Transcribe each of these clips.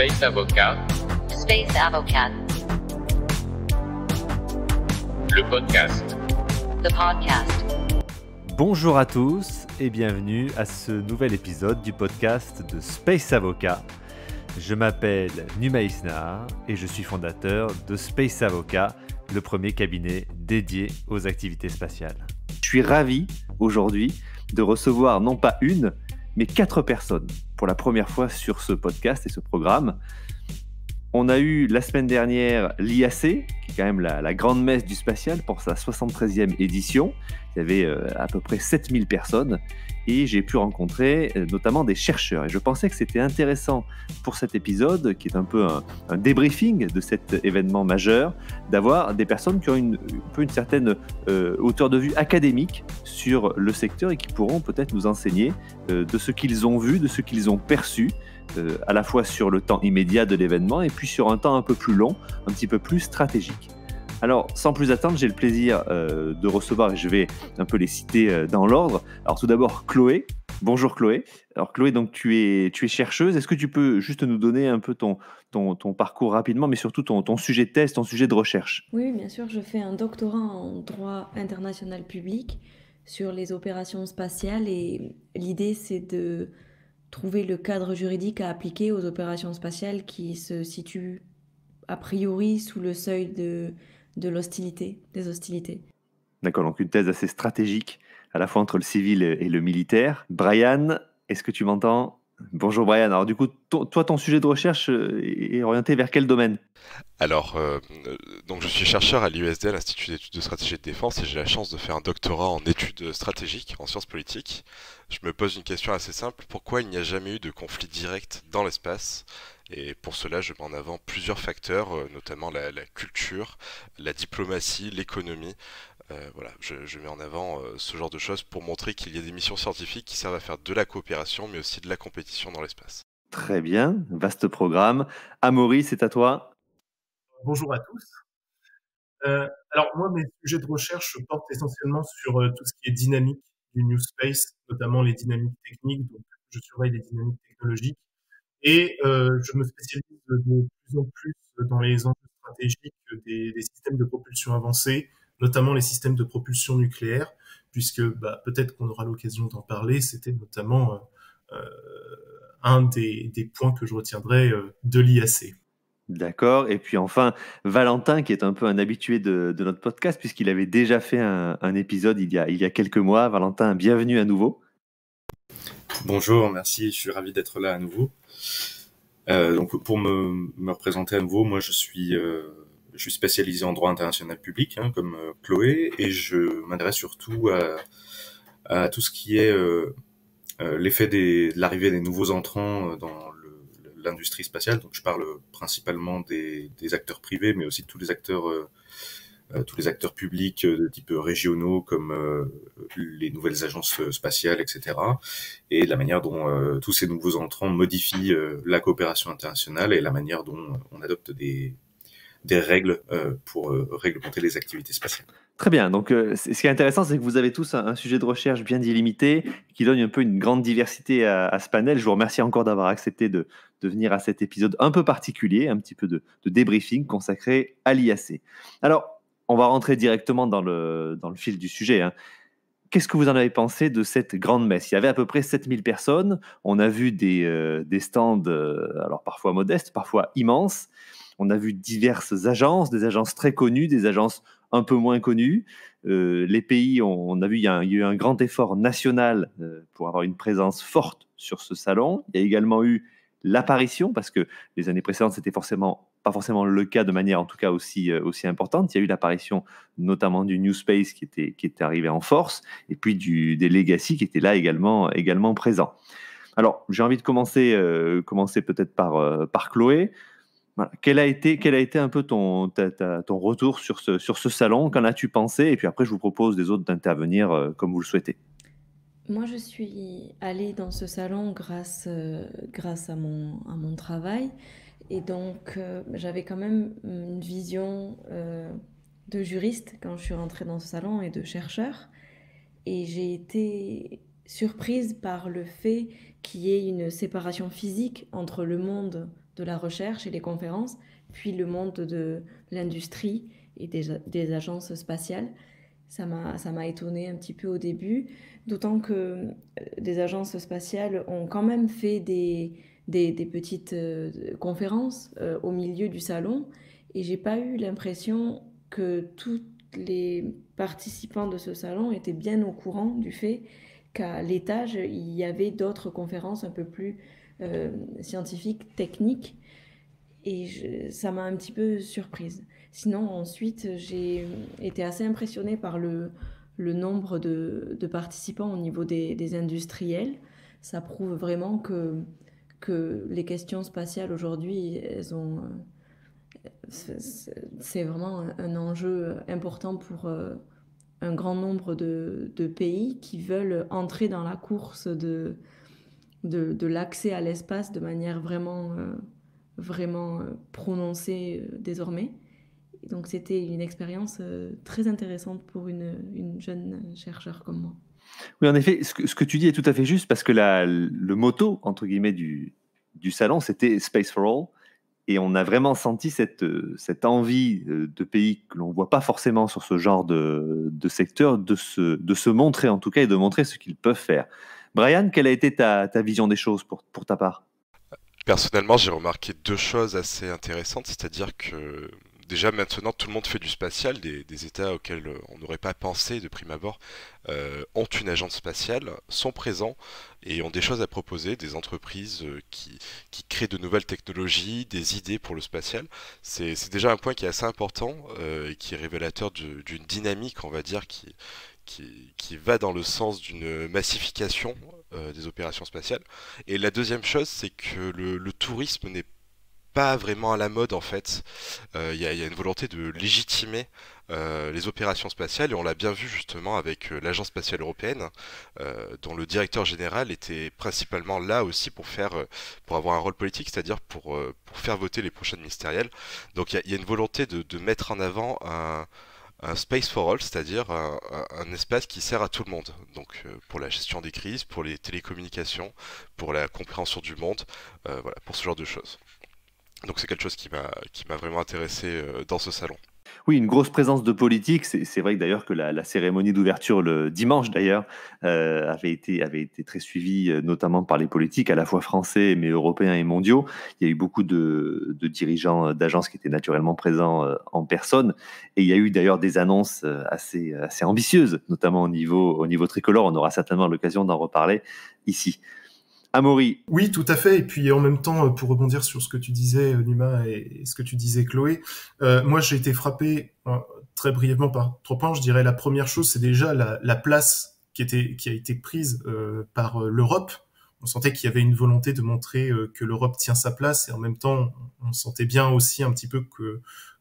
Space Avocat, Space Avocat, le podcast. the podcast. Bonjour à tous et bienvenue à ce nouvel épisode du podcast de Space Avocat. Je m'appelle Numa Isnar et je suis fondateur de Space Avocat, le premier cabinet dédié aux activités spatiales. Je suis ravi aujourd'hui de recevoir non pas une, mais 4 personnes pour la première fois sur ce podcast et ce programme. On a eu la semaine dernière l'IAC, qui est quand même la grande messe du spatial pour sa 73e édition. Il y avait à peu près 7000 personnes et j'ai pu rencontrer notamment des chercheurs. Et je pensais que c'était intéressant pour cet épisode, qui est un peu un débriefing de cet événement majeur, d'avoir des personnes qui ont un peu une certaine hauteur de vue académique sur le secteur et qui pourront peut-être nous enseigner de ce qu'ils ont vu, de ce qu'ils ont perçu, à la fois sur le temps immédiat de l'événement et puis sur un temps un peu plus long, un petit peu plus stratégique. Alors, sans plus attendre, j'ai le plaisir de recevoir, et je vais un peu les citer dans l'ordre. Alors tout d'abord, Chloé. Bonjour Chloé. Alors Chloé, donc tu es chercheuse. Est-ce que tu peux juste nous donner un peu ton parcours rapidement, mais surtout ton sujet de thèse, ton sujet de recherche? Oui, bien sûr, je fais un doctorat en droit international public sur les opérations spatiales et l'idée c'est de trouver le cadre juridique à appliquer aux opérations spatiales qui se situent a priori sous le seuil de l'hostilité, des hostilités. D'accord, donc une thèse assez stratégique, à la fois entre le civil et le militaire. Brian, est-ce que tu m'entends? Bonjour Brian. Alors du coup, toi, ton sujet de recherche est orienté vers quel domaine? Alors, donc je suis chercheur à l'IUSD, l'Institut d'études de stratégie et de défense, et j'ai la chance de faire un doctorat en études stratégiques, en sciences politiques. Je me pose une question assez simple, pourquoi il n'y a jamais eu de conflit direct dans l'espace? Et pour cela, je mets en avant plusieurs facteurs, notamment la culture, la diplomatie, l'économie. Voilà, je mets en avant ce genre de choses pour montrer qu'il y a des missions scientifiques qui servent à faire de la coopération, mais aussi de la compétition dans l'espace. Très bien, vaste programme. Amaury, c'est à toi. Bonjour à tous. Alors moi, mes sujets de recherche portent essentiellement sur tout ce qui est dynamique du New Space, notamment les dynamiques techniques. Donc, je surveille les dynamiques technologiques et je me spécialise de plus en plus dans les enjeux stratégiques des systèmes de propulsion avancée, notamment les systèmes de propulsion nucléaire, puisque peut-être qu'on aura l'occasion d'en parler. C'était notamment un des points que je retiendrai de l'IAC. D'accord. Et puis enfin, Valentin, qui est un peu un habitué de notre podcast, puisqu'il avait déjà fait un épisode il y a quelques mois. Valentin, bienvenue à nouveau. Bonjour, merci, je suis ravi d'être là à nouveau. Donc pour me représenter à nouveau, moi je suis spécialisé en droit international public, comme Chloé, et je m'intéresse surtout à tout ce qui est l'effet de l'arrivée des nouveaux entrants dans l'industrie spatiale. Donc je parle principalement des acteurs privés, mais aussi de tous les acteurs publics de type régionaux comme les nouvelles agences spatiales, etc. Et la manière dont tous ces nouveaux entrants modifient la coopération internationale et la manière dont on adopte des règles pour réglementer les activités spatiales. Très bien. Donc, ce qui est intéressant, c'est que vous avez tous un sujet de recherche bien délimité, qui donne un peu une grande diversité à ce panel. Je vous remercie encore d'avoir accepté de venir à cet épisode un peu particulier, un petit peu de débriefing consacré à l'IAC. Alors, on va rentrer directement dans le fil du sujet. Qu'est-ce que vous en avez pensé de cette grande messe? Il y avait à peu près 7000 personnes. On a vu des stands, alors parfois modestes, parfois immenses. On a vu diverses agences, des agences très connues, des agences un peu moins connues. Les pays, on a vu, il y a eu un grand effort national pour avoir une présence forte sur ce salon. Il y a également eu l'apparition, parce que les années précédentes, c'était pas forcément le cas de manière en tout cas aussi importante. Il y a eu l'apparition notamment du New Space qui était arrivé en force, et puis des Legacy qui étaient là également présents. Alors, j'ai envie de commencer peut-être par Chloé. Voilà. Quel a été un peu ton retour sur ce salon? Qu'en as-tu pensé? Et puis après, je vous propose des autres d'intervenir comme vous le souhaitez. Moi, je suis allée dans ce salon grâce à mon travail et donc j'avais quand même une vision de juriste quand je suis rentrée dans ce salon et de chercheur et j'ai été surprise par le fait qu'il y ait une séparation physique entre le monde de la recherche et les conférences, puis le monde de l'industrie et des agences spatiales. Ça m'a étonné un petit peu au début, d'autant que des agences spatiales ont quand même fait des petites conférences au milieu du salon, et j'ai pas eu l'impression que tous les participants de ce salon étaient bien au courant du fait qu'à l'étage, il y avait d'autres conférences un peu plus scientifiques, techniques, et ça m'a un petit peu surprise. Sinon, ensuite, j'ai été assez impressionnée par le nombre de participants au niveau des industriels. Ça prouve vraiment que les questions spatiales aujourd'hui, c'est vraiment un enjeu important pour un grand nombre de pays qui veulent entrer dans la course de l'accès à l'espace de manière vraiment prononcée désormais. Et donc c'était une expérience très intéressante pour une jeune chercheure comme moi. Oui, en effet, ce que tu dis est tout à fait juste, parce que le motto, entre guillemets, du salon, c'était Space for All. Et on a vraiment senti cette envie de pays que l'on ne voit pas forcément sur ce genre de secteur, de se montrer en tout cas, et de montrer ce qu'ils peuvent faire. Brian, quelle a été ta vision des choses pour ta part? Personnellement, j'ai remarqué deux choses assez intéressantes, c'est-à-dire que déjà maintenant tout le monde fait du spatial, des États auxquels on n'aurait pas pensé de prime abord ont une agence spatiale, sont présents et ont des choses à proposer, des entreprises qui créent de nouvelles technologies, des idées pour le spatial. C'est déjà un point qui est assez important et qui est révélateur d'une dynamique, on va dire, qui va dans le sens d'une massification des opérations spatiales. Et la deuxième chose, c'est que le tourisme n'est pas vraiment à la mode en fait. Il y a une volonté de légitimer les opérations spatiales et on l'a bien vu justement avec l'Agence spatiale européenne dont le directeur général était principalement là aussi pour avoir un rôle politique, c'est-à-dire pour faire voter les prochaines ministérielles. Donc il y a une volonté de mettre en avant un space for all, c'est-à-dire un espace qui sert à tout le monde. Donc pour la gestion des crises, pour les télécommunications, pour la compréhension du monde, voilà, pour ce genre de choses. Donc c'est quelque chose qui m'a vraiment intéressé dans ce salon. Oui, une grosse présence de politique. C'est vrai que d'ailleurs que la cérémonie d'ouverture le dimanche d'ailleurs avait été très suivie, notamment par les politiques, à la fois français mais européens et mondiaux. Il y a eu beaucoup de dirigeants d'agences qui étaient naturellement présents en personne, et il y a eu d'ailleurs des annonces assez ambitieuses, notamment au niveau tricolore. On aura certainement l'occasion d'en reparler ici. Amaury. Oui, tout à fait. Et puis en même temps, pour rebondir sur ce que tu disais, Numa, et ce que tu disais, Chloé, moi j'ai été frappé très brièvement par 3 points. Je dirais la première chose, c'est déjà la place qui a été prise par l'Europe. On sentait qu'il y avait une volonté de montrer que l'Europe tient sa place, et en même temps, on sentait bien aussi un petit peu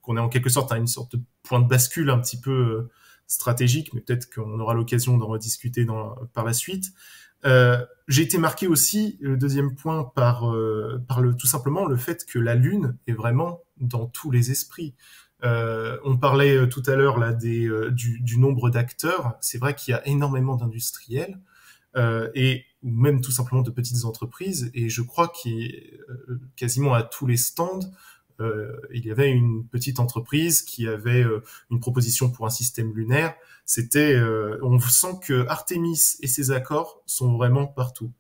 qu'on est en quelque sorte à une sorte de point de bascule un petit peu stratégique, mais peut-être qu'on aura l'occasion d'en rediscuter par la suite. J'ai été marqué aussi, le deuxième point, par tout simplement le fait que la Lune est vraiment dans tous les esprits. On parlait tout à l'heure là du nombre d'acteurs. C'est vrai qu'il y a énormément d'industriels et ou même tout simplement de petites entreprises. Et je crois qu'il quasiment à tous les stands, il y avait une petite entreprise qui avait une proposition pour un système lunaire. On sent que Artemis et ses accords sont vraiment partout.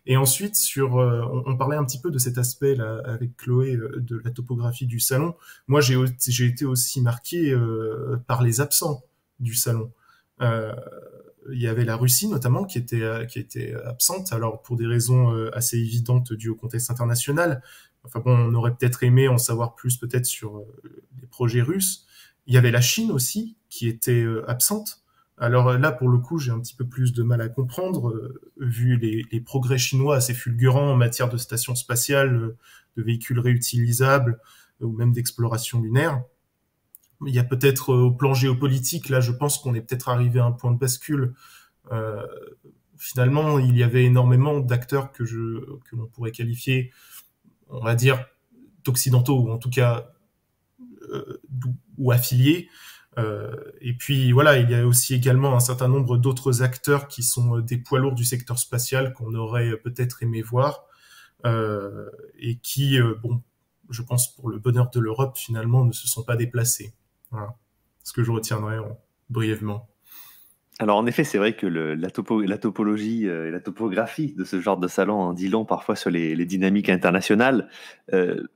Et ensuite, on parlait un petit peu de cet aspect là avec Chloé de la topographie du salon. Moi, j'ai été aussi marqué par les absents du salon. Il y avait la Russie notamment qui était absente. Alors pour des raisons assez évidentes dues au contexte international. Enfin bon, on aurait peut-être aimé en savoir plus peut-être sur les projets russes. Il y avait la Chine aussi qui était absente. Alors là, pour le coup, j'ai un petit peu plus de mal à comprendre, vu les progrès chinois assez fulgurants en matière de stations spatiales, de véhicules réutilisables, ou même d'exploration lunaire. Il y a peut-être au plan géopolitique, là, je pense qu'on est peut-être arrivé à un point de bascule. Finalement, il y avait énormément d'acteurs que l'on pourrait qualifier, on va dire, d'occidentaux, ou en tout cas, ou affiliés, Et puis voilà, il y a aussi également un certain nombre d'autres acteurs qui sont des poids lourds du secteur spatial qu'on aurait peut-être aimé voir et qui, bon, je pense pour le bonheur de l'Europe, finalement, ne se sont pas déplacés. Voilà ce que je retiendrai brièvement. Alors en effet, c'est vrai que la topologie et la topographie de ce genre de salon en dit long parfois sur les dynamiques internationales.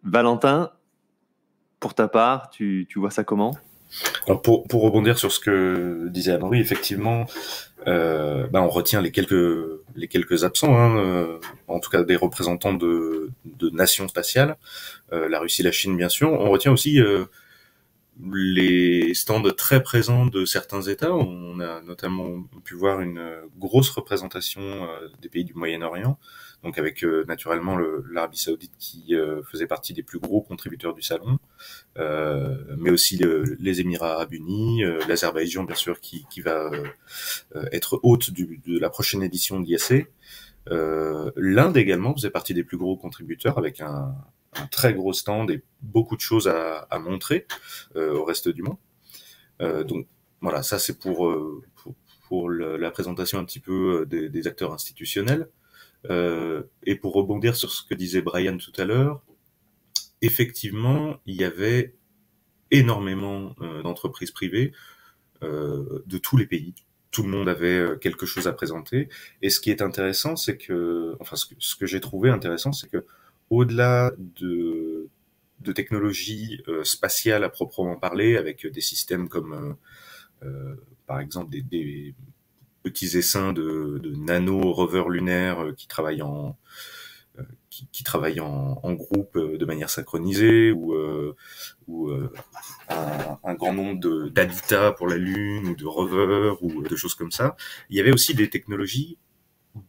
Valentin, pour ta part, tu vois ça comment ? Alors pour rebondir sur ce que disait Amaury, effectivement, on retient les quelques absents, en tout cas des représentants de nations spatiales, la Russie, la Chine, bien sûr. On retient aussi les stands très présents de certains États. On a notamment pu voir une grosse représentation des pays du Moyen-Orient, donc avec naturellement l'Arabie Saoudite qui faisait partie des plus gros contributeurs du salon, mais aussi les Émirats Arabes Unis, l'Azerbaïdjan bien sûr qui va être hôte de la prochaine édition de l'IAC. L'Inde également faisait partie des plus gros contributeurs avec un très gros stand et beaucoup de choses à montrer au reste du monde. Donc voilà, ça c'est pour la présentation un petit peu des acteurs institutionnels. Et pour rebondir sur ce que disait Brian tout à l'heure, effectivement, il y avait énormément d'entreprises privées de tous les pays. Tout le monde avait quelque chose à présenter. Et ce qui est intéressant, c'est que, enfin, ce que j'ai trouvé intéressant, c'est que au-delà de technologies spatiales à proprement parler, avec des systèmes comme, par exemple, des petits essaims de nano-rovers lunaires qui travaillent en groupe de manière synchronisée, ou un grand nombre d'habitats pour la Lune, ou de rovers, ou de choses comme ça. Il y avait aussi des technologies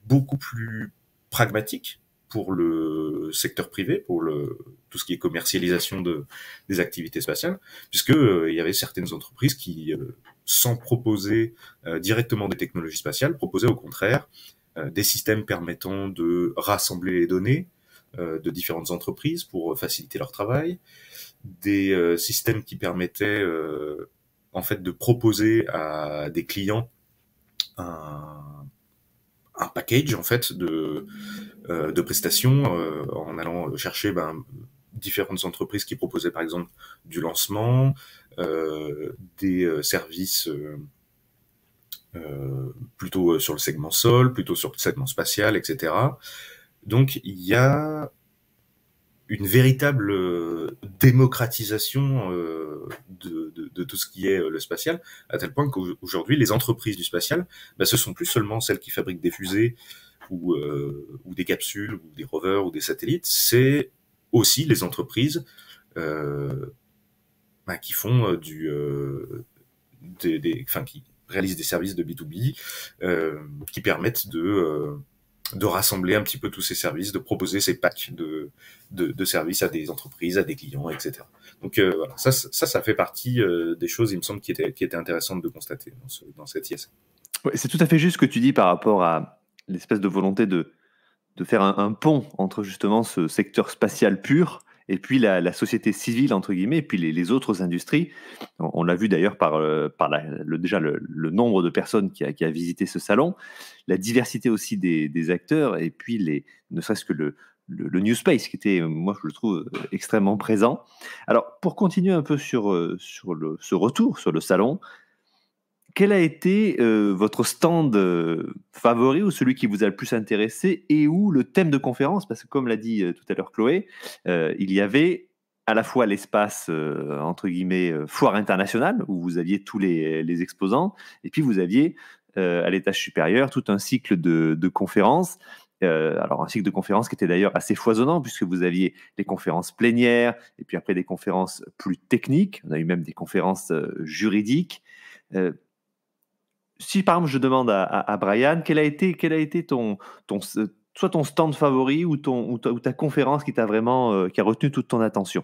beaucoup plus pragmatiques pour le secteur privé, pour tout ce qui est commercialisation des activités spatiales, puisque il y avait certaines entreprises qui, sans proposer directement des technologies spatiales, proposaient au contraire des systèmes permettant de rassembler les données de différentes entreprises pour faciliter leur travail, des systèmes qui permettaient en fait de proposer à des clients un package en fait de prestations en allant chercher différentes entreprises qui proposaient par exemple du lancement, des services plutôt sur le segment sol, plutôt sur le segment spatial, etc. Donc il y a une véritable démocratisation de tout ce qui est le spatial, à tel point qu'aujourd'hui les entreprises du spatial, ce sont plus seulement celles qui fabriquent des fusées ou des capsules ou des rovers ou des satellites, c'est aussi les entreprises qui font qui réalisent des services de B2B qui permettent de rassembler un petit peu tous ces services, de proposer ces packs de services à des entreprises, à des clients, etc. Donc voilà, ça fait partie des choses, il me semble, qui étaient intéressantes de constater dans cette IAC. Ouais, c'est tout à fait juste ce que tu dis par rapport à l'espèce de volonté de faire un pont entre justement ce secteur spatial pur et puis la société civile, entre guillemets, et puis les autres industries. On l'a vu d'ailleurs par déjà le nombre de personnes qui a visité ce salon, la diversité aussi des acteurs, et puis ne serait-ce que le New Space, qui était, moi je le trouve, extrêmement présent. Alors, pour continuer un peu sur ce retour sur le salon, quel a été votre stand favori, ou celui qui vous a le plus intéressé, et où le thème de conférence, parce que comme l'a dit tout à l'heure Chloé, il y avait à la fois l'espace, entre guillemets, foire internationale, où vous aviez tous les exposants, et puis vous aviez à l'étage supérieur tout un cycle de conférences. Alors un cycle de conférences qui était d'ailleurs assez foisonnant, puisque vous aviez des conférences plénières, et puis après des conférences plus techniques. On a eu même des conférences juridiques. Si par exemple je demande à Brian, quel a été soit ton stand favori ou ta conférence qui t'a vraiment qui a retenu toute ton attention?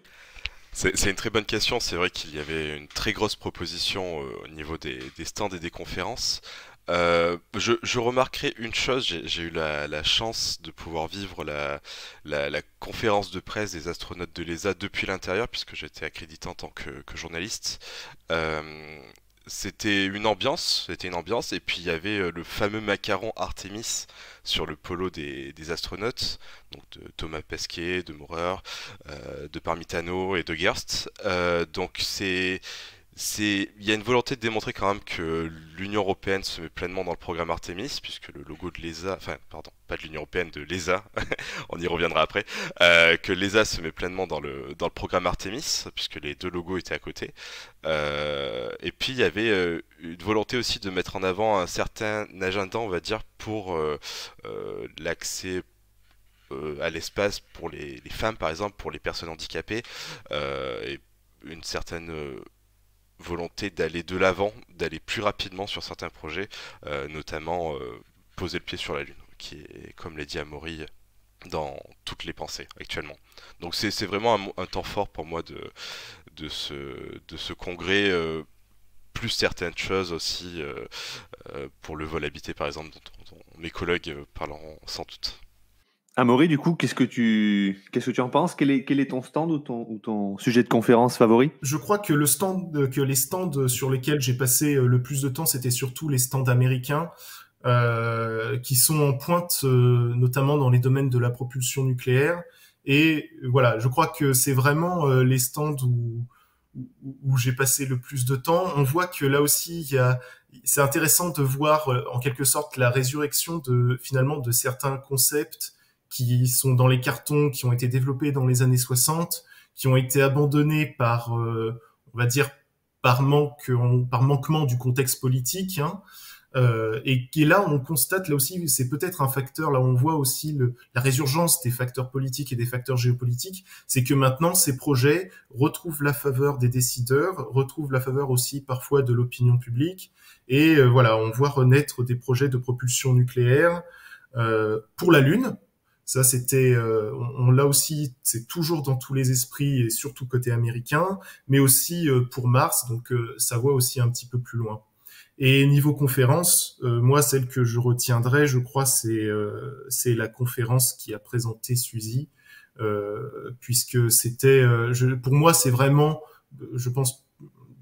C'est une très bonne question. C'est vrai qu'il y avait une très grosse proposition au niveau des stands et des conférences. Je remarquerai une chose, j'ai eu la chance de pouvoir vivre la conférence de presse des astronautes de l'ESA depuis l'intérieur, puisque j'étais accrédité en tant que journaliste. Euh, c'était une ambiance, et puis il y avait le fameux macaron Artemis sur le polo des astronautes, donc de Thomas Pesquet, de Maurer, de Parmitano et de Gerst. Donc il y a une volonté de démontrer quand même que l'Union européenne se met pleinement dans le programme Artemis, puisque le logo de l'ESA, enfin, pardon, pas de l'Union européenne, de l'ESA, on y reviendra après, que l'ESA se met pleinement dans le programme Artemis, puisque les deux logos étaient à côté. Et puis il y avait une volonté aussi de mettre en avant un certain agenda, on va dire, pour l'accès à l'espace pour les femmes, par exemple, pour les personnes handicapées, et une certaine volonté d'aller de l'avant, d'aller plus rapidement sur certains projets, notamment poser le pied sur la Lune, qui est, comme l'a dit Amaury, dans toutes les pensées actuellement. Donc c'est vraiment un temps fort pour moi de ce congrès, plus certaines choses aussi, pour le vol habité par exemple, dont mes collègues parleront sans doute. Amaury, du coup, qu'est-ce que tu en penses? Quel est ton stand ou ton sujet de conférence favori? Je crois que les stands sur lesquels j'ai passé le plus de temps, c'était surtout les stands américains, qui sont en pointe, notamment dans les domaines de la propulsion nucléaire. Et voilà, je crois que c'est vraiment les stands où j'ai passé le plus de temps. On voit que là aussi, c'est intéressant de voir en quelque sorte la résurrection finalement de certains concepts qui sont dans les cartons, qui ont été développés dans les années 60, qui ont été abandonnés on va dire, par manquement du contexte politique, hein. Et là, on constate, là aussi, c'est peut-être un facteur, là on voit aussi la résurgence des facteurs politiques et des facteurs géopolitiques, c'est que maintenant, ces projets retrouvent la faveur des décideurs, retrouvent la faveur aussi parfois de l'opinion publique, et voilà, on voit renaître des projets de propulsion nucléaire pour la Lune. Ça, c'était, là aussi, c'est toujours dans tous les esprits et surtout côté américain, mais aussi pour Mars, donc ça voit aussi un petit peu plus loin. Et niveau conférence, moi, celle que je retiendrai, je crois, c'est la conférence qui a présenté Suzy, puisque c'était, pour moi, c'est vraiment, je pense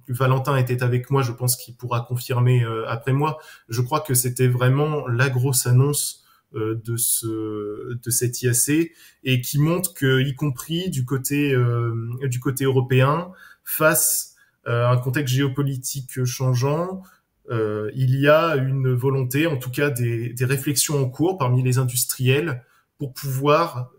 que Valentin était avec moi, je pense qu'il pourra confirmer après moi. Je crois que c'était vraiment la grosse annonce de cet IAC et qui montre que, y compris du côté européen, face à un contexte géopolitique changeant, il y a une volonté, en tout cas des réflexions en cours parmi les industriels pour pouvoir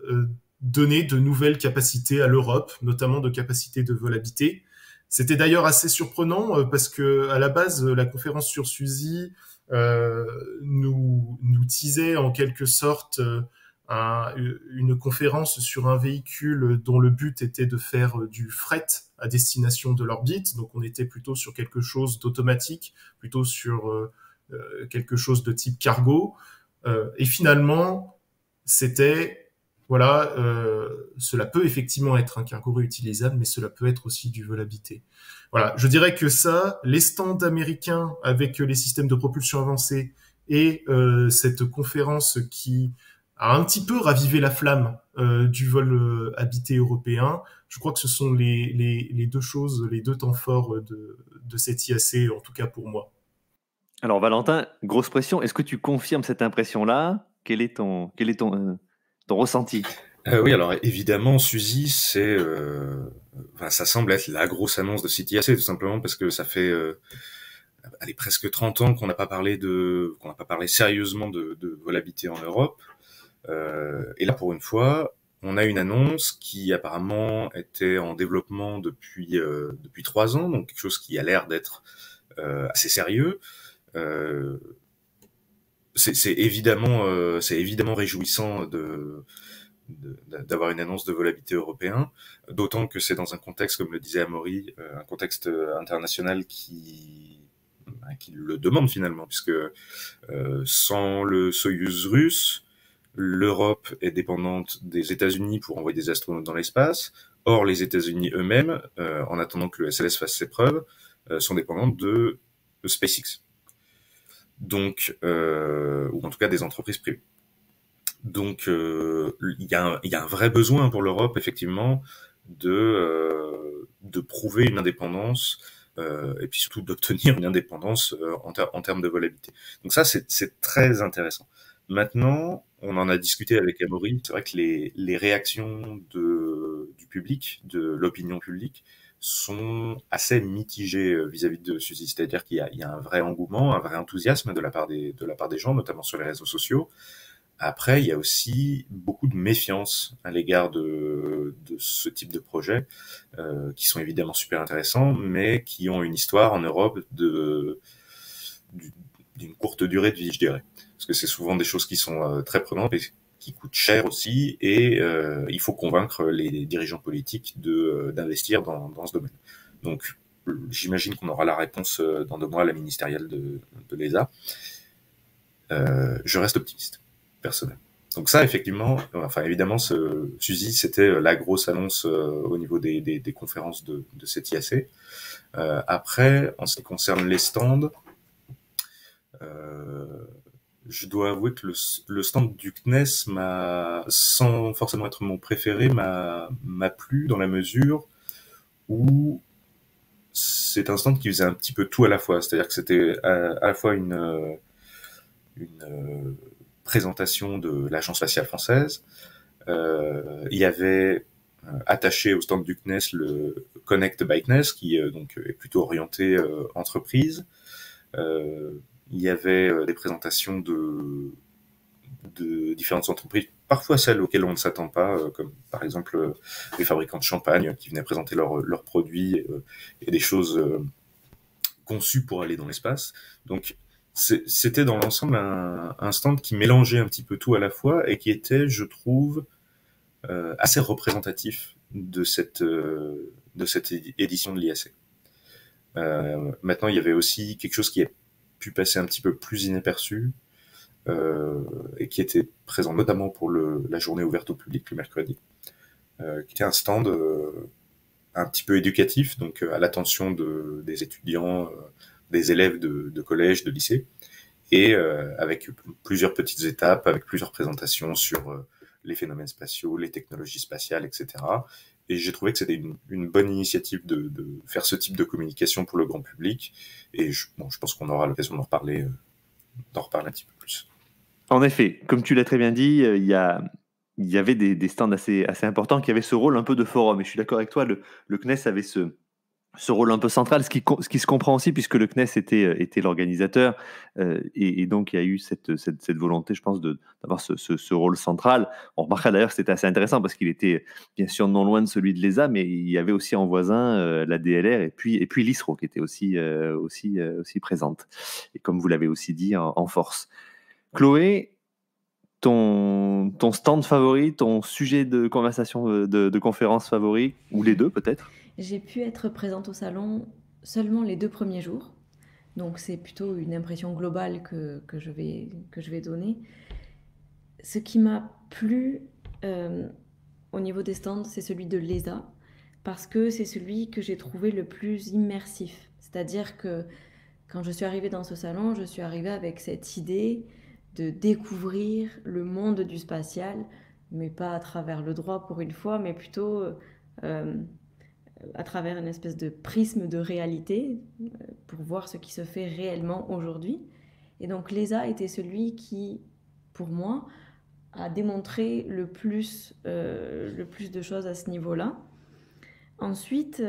donner de nouvelles capacités à l'Europe, notamment de capacités de vol habité. C'était d'ailleurs assez surprenant parce que à la base, la conférence sur Suzy nous teasait en quelque sorte une conférence sur un véhicule dont le but était de faire du fret à destination de l'orbite. Donc on était plutôt sur quelque chose d'automatique, plutôt sur quelque chose de type cargo. Et finalement, c'était voilà, cela peut effectivement être un cargo réutilisable, mais cela peut être aussi du vol habité. Voilà, je dirais que ça, les stands américains avec les systèmes de propulsion avancés et cette conférence qui a un petit peu ravivé la flamme du vol habité européen, je crois que ce sont les deux choses, les deux temps forts de cet IAC, en tout cas pour moi. Alors Valentin, grosse pression, est-ce que tu confirmes cette impression-là? Quel est ton ressenti? Oui, alors évidemment, Suzy, ça semble être la grosse annonce de cet IAC, tout simplement parce que ça fait presque 30 ans qu'on n'a pas parlé sérieusement de vol habité en Europe. Et là, pour une fois, on a une annonce qui apparemment était en développement depuis 3 ans, donc quelque chose qui a l'air d'être assez sérieux. C'est évidemment réjouissant d'avoir une annonce de vol habité européen, d'autant que c'est dans un contexte, comme le disait Amaury, un contexte international qui le demande finalement, puisque sans le Soyouz russe, l'Europe est dépendante des États-Unis pour envoyer des astronautes dans l'espace. Or, les États-Unis eux-mêmes, en attendant que le SLS fasse ses preuves, sont dépendants de SpaceX. Donc, ou en tout cas des entreprises privées. Donc, il y a un vrai besoin pour l'Europe, effectivement, de prouver une indépendance et puis surtout d'obtenir une indépendance en termes de volabilité. Donc ça, c'est très intéressant. Maintenant, on en a discuté avec Amaury. C'est vrai que les réactions du public, de l'opinion publique, sont assez mitigées vis-à-vis de Suzy. C'est-à-dire qu'il y a un vrai engouement, un vrai enthousiasme de la part des gens, notamment sur les réseaux sociaux. Après, il y a aussi beaucoup de méfiance à l'égard de ce type de projet, qui sont évidemment super intéressants, mais qui ont une histoire en Europe d'une courte durée de vie, je dirais. Parce que c'est souvent des choses qui sont très prenantes et qui coûtent cher aussi, et il faut convaincre les dirigeants politiques d'investir dans ce domaine. Donc, j'imagine qu'on aura la réponse dans 2 mois à la ministérielle de l'ESA. Je reste optimiste, personnel. Donc ça, effectivement, enfin évidemment, Suzy, c'était la grosse annonce au niveau des conférences de cette IAC. Après, en ce qui concerne les stands, je dois avouer que le stand du CNES sans forcément être mon préféré, m'a plu dans la mesure où c'est un stand qui faisait un petit peu tout à la fois. C'est-à-dire que c'était à la fois une présentation de l'Agence spatiale française. Il y avait attaché au stand du CNES le Connect by CNES, qui donc est plutôt orienté entreprise. Il y avait des présentations de différentes entreprises, parfois celles auxquelles on ne s'attend pas, comme par exemple les fabricants de champagne qui venaient présenter leurs produits et des choses conçues pour aller dans l'espace. Donc c'était dans l'ensemble un stand qui mélangeait un petit peu tout à la fois et qui était, je trouve, assez représentatif de cette édition de l'IAC. Maintenant, il y avait aussi quelque chose qui a pu passer un petit peu plus inaperçu et qui était présent notamment pour la journée ouverte au public le mercredi, qui était un stand un petit peu éducatif, donc à l'attention des étudiants, des élèves de collège, de lycée, et avec plusieurs petites étapes, avec plusieurs présentations sur les phénomènes spatiaux, les technologies spatiales, etc. Et j'ai trouvé que c'était une bonne initiative de faire ce type de communication pour le grand public, et je pense qu'on aura l'occasion d'en reparler un petit peu plus. En effet, comme tu l'as très bien dit, il y avait des stands assez importants qui avaient ce rôle un peu de forum. Et je suis d'accord avec toi, le CNES avait ce rôle un peu central, ce qui se comprend aussi puisque le CNES était l'organisateur, et donc il y a eu cette volonté, je pense, d'avoir ce rôle central. On remarquera d'ailleurs que c'était assez intéressant parce qu'il était bien sûr non loin de celui de l'ESA, mais il y avait aussi en voisin la DLR et puis l'ISRO qui était aussi présente, et comme vous l'avez aussi dit, en force. Chloé, ton stand favori, ton sujet de conversation, de conférence favori, ou les deux peut-être? J'ai pu être présente au salon seulement les 2 premiers jours, donc c'est plutôt une impression globale que je vais donner. Ce qui m'a plu au niveau des stands, c'est celui de l'ESA, parce que c'est celui que j'ai trouvé le plus immersif. C'est-à-dire que quand je suis arrivée dans ce salon, je suis arrivée avec cette idée de découvrir le monde du spatial, mais pas à travers le droit pour une fois, mais plutôt à travers une espèce de prisme de réalité pour voir ce qui se fait réellement aujourd'hui. Et donc l'ESA était celui qui, pour moi, a démontré le plus de choses à ce niveau-là. Ensuite,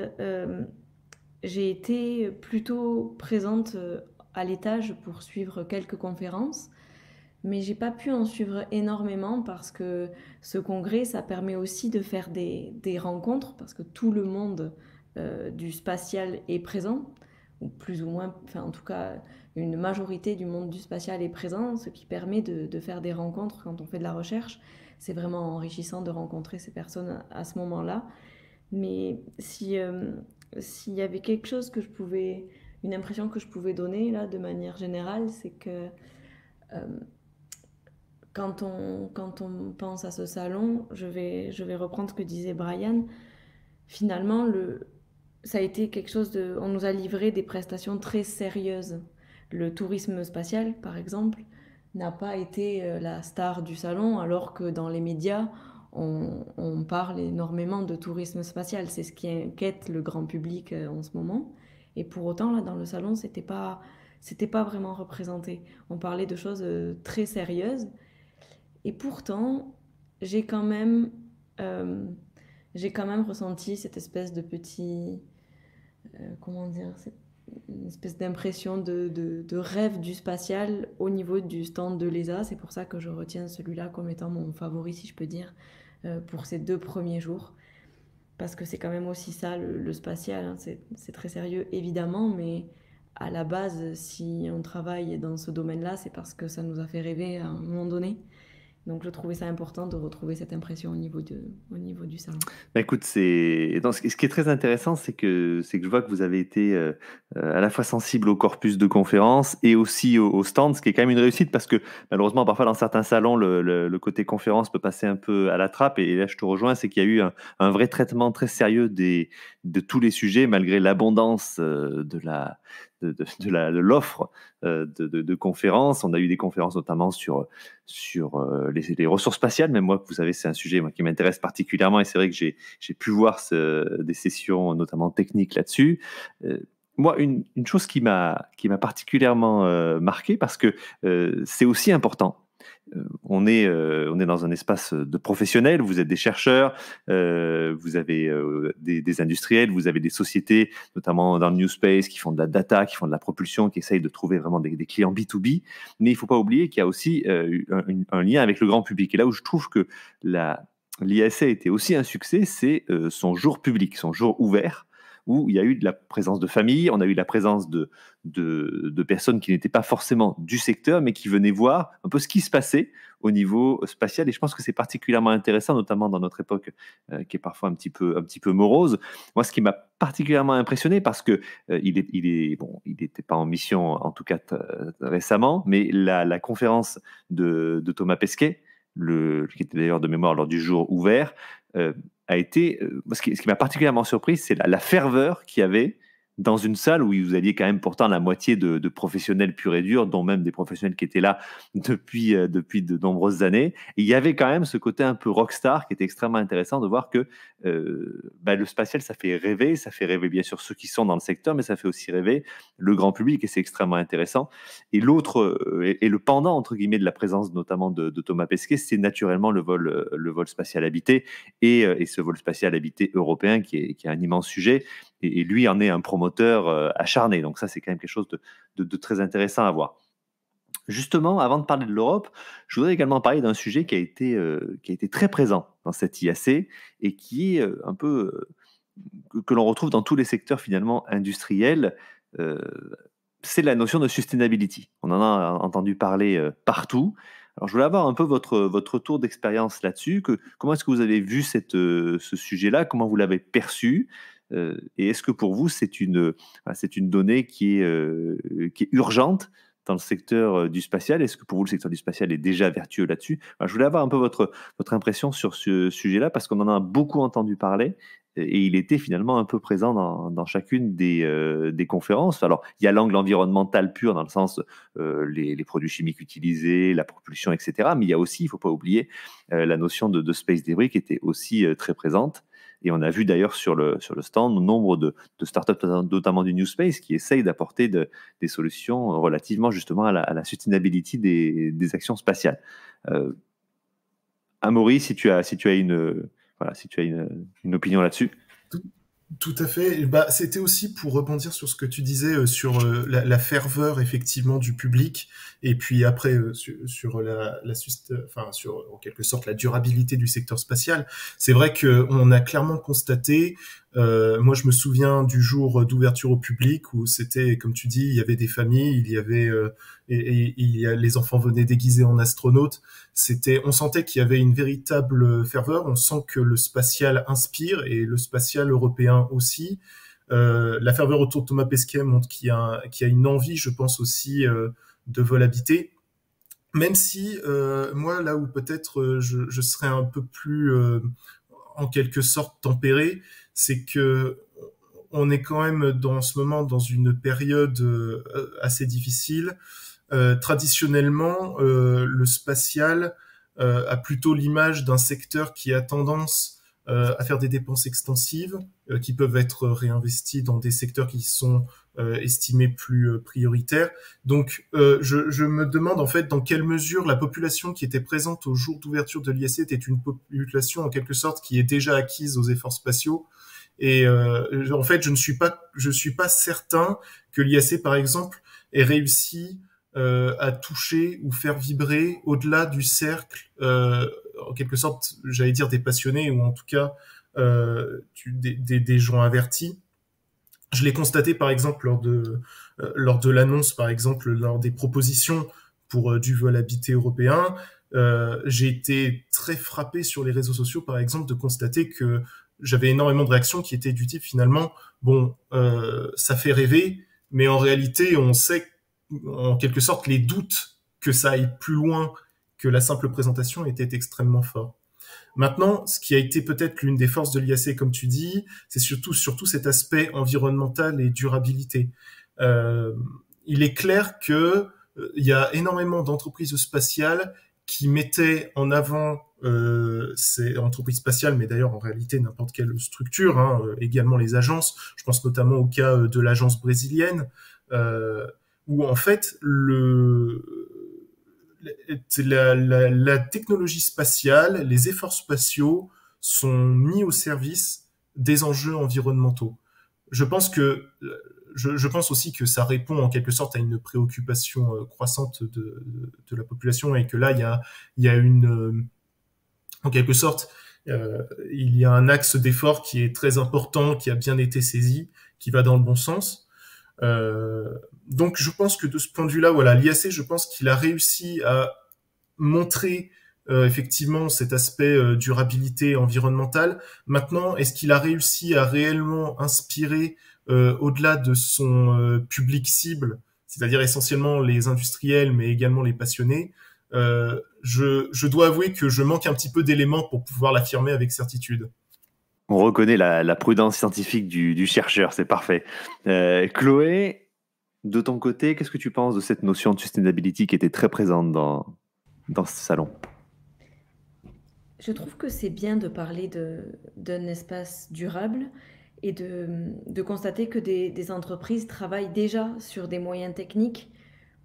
j'ai été plutôt présente à l'étage pour suivre quelques conférences, mais j'ai pas pu en suivre énormément parce que ce congrès, ça permet aussi de faire des rencontres, parce que tout le monde du spatial est présent, ou plus ou moins, enfin en tout cas une majorité du monde du spatial est présent, ce qui permet de faire des rencontres quand on fait de la recherche. C'est vraiment enrichissant de rencontrer ces personnes à ce moment-là. Mais s'il y avait quelque chose une impression que je pouvais donner là de manière générale, c'est que quand on pense à ce salon, je vais reprendre ce que disait Brian. Finalement, ça a été quelque chose on nous a livré des prestations très sérieuses. Le tourisme spatial, par exemple, n'a pas été la star du salon, alors que dans les médias, on parle énormément de tourisme spatial. C'est ce qui inquiète le grand public en ce moment. Et pour autant, là, dans le salon, c'était pas vraiment représenté. On parlait de choses très sérieuses. Et pourtant, j'ai quand même, euh, j'ai quand même ressenti cette espèce de petit, comment dire, une espèce d'impression de rêve du spatial au niveau du stand de l'ESA. C'est pour ça que je retiens celui-là comme étant mon favori, si je peux dire, pour ces 2 premiers jours. Parce que c'est quand même aussi ça, le spatial, hein. C'est très sérieux, évidemment, mais à la base, si on travaille dans ce domaine-là, c'est parce que ça nous a fait rêver à un moment donné. Donc je trouvais ça important de retrouver cette impression au niveau du salon. Bah, écoute, ce qui est très intéressant, c'est que je vois que vous avez été à la fois sensible au corpus de conférences et aussi au stand, ce qui est quand même une réussite parce que malheureusement, parfois dans certains salons, le côté conférence peut passer un peu à la trappe. Et là, je te rejoins, c'est qu'il y a eu un vrai traitement très sérieux de tous les sujets, malgré l'abondance de l'offre de conférences. On a eu des conférences notamment sur les ressources spatiales. Même moi, vous savez, c'est un sujet qui m'intéresse particulièrement et c'est vrai que j'ai pu voir des sessions notamment techniques là-dessus. Moi, une chose qui m'a particulièrement marqué parce que c'est aussi important. On est dans un espace de professionnels, vous êtes des chercheurs, vous avez des industriels, vous avez des sociétés, notamment dans le New Space, qui font de la data, qui font de la propulsion, qui essayent de trouver vraiment des clients B2B. Mais il ne faut pas oublier qu'il y a aussi un lien avec le grand public. Et là où je trouve que l'IASA a été aussi un succès, c'est son jour public, son jour ouvert, où il y a eu de la présence de familles, on a eu la présence de personnes qui n'étaient pas forcément du secteur, mais qui venaient voir un peu ce qui se passait au niveau spatial. Et je pense que c'est particulièrement intéressant, notamment dans notre époque qui est parfois un petit peu morose. Moi, ce qui m'a particulièrement impressionné, parce que il n'était pas en mission, en tout cas récemment, mais la conférence de Thomas Pesquet, qui était d'ailleurs de mémoire lors du jour ouvert, a été, ce qui m'a particulièrement surpris, c'est la ferveur qu'il y avait dans une salle où vous aviez quand même pourtant la moitié de professionnels purs et durs, dont même des professionnels qui étaient là depuis de nombreuses années. Et il y avait quand même ce côté un peu rockstar qui était extrêmement intéressant de voir que le spatial, ça fait rêver bien sûr ceux qui sont dans le secteur, mais ça fait aussi rêver le grand public et c'est extrêmement intéressant. Et l'autre, et le pendant, entre guillemets, de la présence notamment de Thomas Pesquet, c'est naturellement le vol spatial habité et ce vol spatial habité européen qui est un immense sujet. Et lui en est un promoteur acharné. Donc ça, c'est quand même quelque chose de très intéressant à voir. Justement, avant de parler de l'Europe, je voudrais également parler d'un sujet qui a été très présent dans cette IAC et qui est un peu que l'on retrouve dans tous les secteurs finalement industriels. C'est la notion de sustainability. On en a entendu parler partout. Alors, je voulais avoir un peu votre retour d'expérience là-dessus. Comment est-ce que vous avez vu ce sujet-là? Comment vous l'avez perçu? Et est-ce que pour vous, c'est une donnée qui est urgente dans le secteur du spatial? Est-ce que pour vous, le secteur du spatial est déjà vertueux là-dessus? Alors, je voulais avoir un peu votre impression sur ce sujet-là, parce qu'on en a beaucoup entendu parler, et il était finalement un peu présent dans chacune des conférences. Alors, il y a l'angle environnemental pur, dans le sens les produits chimiques utilisés, la propulsion, etc. Mais il y a aussi, il ne faut pas oublier, la notion de space debris qui était aussi très présente. Et on a vu d'ailleurs sur le stand nombre de startups, notamment du New Space, qui essayent d'apporter des solutions relativement justement à la sustainability des actions spatiales. Amaury, si tu as une opinion là-dessus. Tout à fait. C'était aussi pour rebondir sur ce que tu disais sur la ferveur effectivement du public et puis après sur sur en quelque sorte la durabilité du secteur spatial. C'est vrai que on a clairement constaté. Moi, je me souviens du jour d'ouverture au public où c'était, comme tu dis, il y avait des familles, il y avait les enfants venaient déguisés en astronautes. On sentait qu'il y avait une véritable ferveur. On sent que le spatial inspire et le spatial européen aussi. La ferveur autour de Thomas Pesquet montre qu'il y a une envie, je pense aussi, de vol habité. Même si moi, là où peut-être je serais un peu plus en quelque sorte tempéré, c'est que on est quand même dans ce moment dans une période assez difficile. Traditionnellement, le spatial a plutôt l'image d'un secteur qui a tendance à faire des dépenses extensives qui peuvent être réinvesties dans des secteurs qui sont estimés plus prioritaires. Donc, je me demande en fait dans quelle mesure la population qui était présente au jour d'ouverture de l'IAC était une population en quelque sorte qui est déjà acquise aux efforts spatiaux. Et en fait, je suis pas certain que l'IAC, par exemple, ait réussi à toucher ou faire vibrer au-delà du cercle, en quelque sorte, j'allais dire des passionnés ou en tout cas des gens avertis. Je l'ai constaté par exemple lors de l'annonce, par exemple lors des propositions pour du vol habité européen. J'ai été très frappé sur les réseaux sociaux, par exemple, de constater que j'avais énormément de réactions qui étaient du type finalement, bon, ça fait rêver, mais en réalité, on sait en quelque sorte les doutes que ça aille plus loin que la simple présentation étaient extrêmement forts. Maintenant, ce qui a été peut-être l'une des forces de l'IAC, comme tu dis, c'est surtout cet aspect environnemental et durabilité. Il est clair que il y a énormément d'entreprises spatiales qui mettaient en avant ces entreprises spatiales, mais d'ailleurs en réalité n'importe quelle structure, hein, également les agences. Je pense notamment au cas de l'agence brésilienne, où en fait la technologie spatiale, les efforts spatiaux sont mis au service des enjeux environnementaux. Je pense aussi que ça répond en quelque sorte à une préoccupation croissante de la population et que là il y a en quelque sorte il y a un axe d'effort qui est très important, qui a bien été saisi, qui va dans le bon sens. Donc je pense que de ce point de vue-là, voilà, l'IAC, je pense qu'il a réussi à montrer effectivement cet aspect durabilité environnementale. Maintenant, est-ce qu'il a réussi à réellement inspirer au-delà de son public cible, c'est-à-dire essentiellement les industriels, mais également les passionnés? Je dois avouer que je manque un petit peu d'éléments pour pouvoir l'affirmer avec certitude. On reconnaît la prudence scientifique du chercheur, c'est parfait. Chloé, de ton côté, qu'est-ce que tu penses de cette notion de sustainability qui était très présente dans ce salon? Je trouve que c'est bien de parler d'un espace durable et de constater que des entreprises travaillent déjà sur des moyens techniques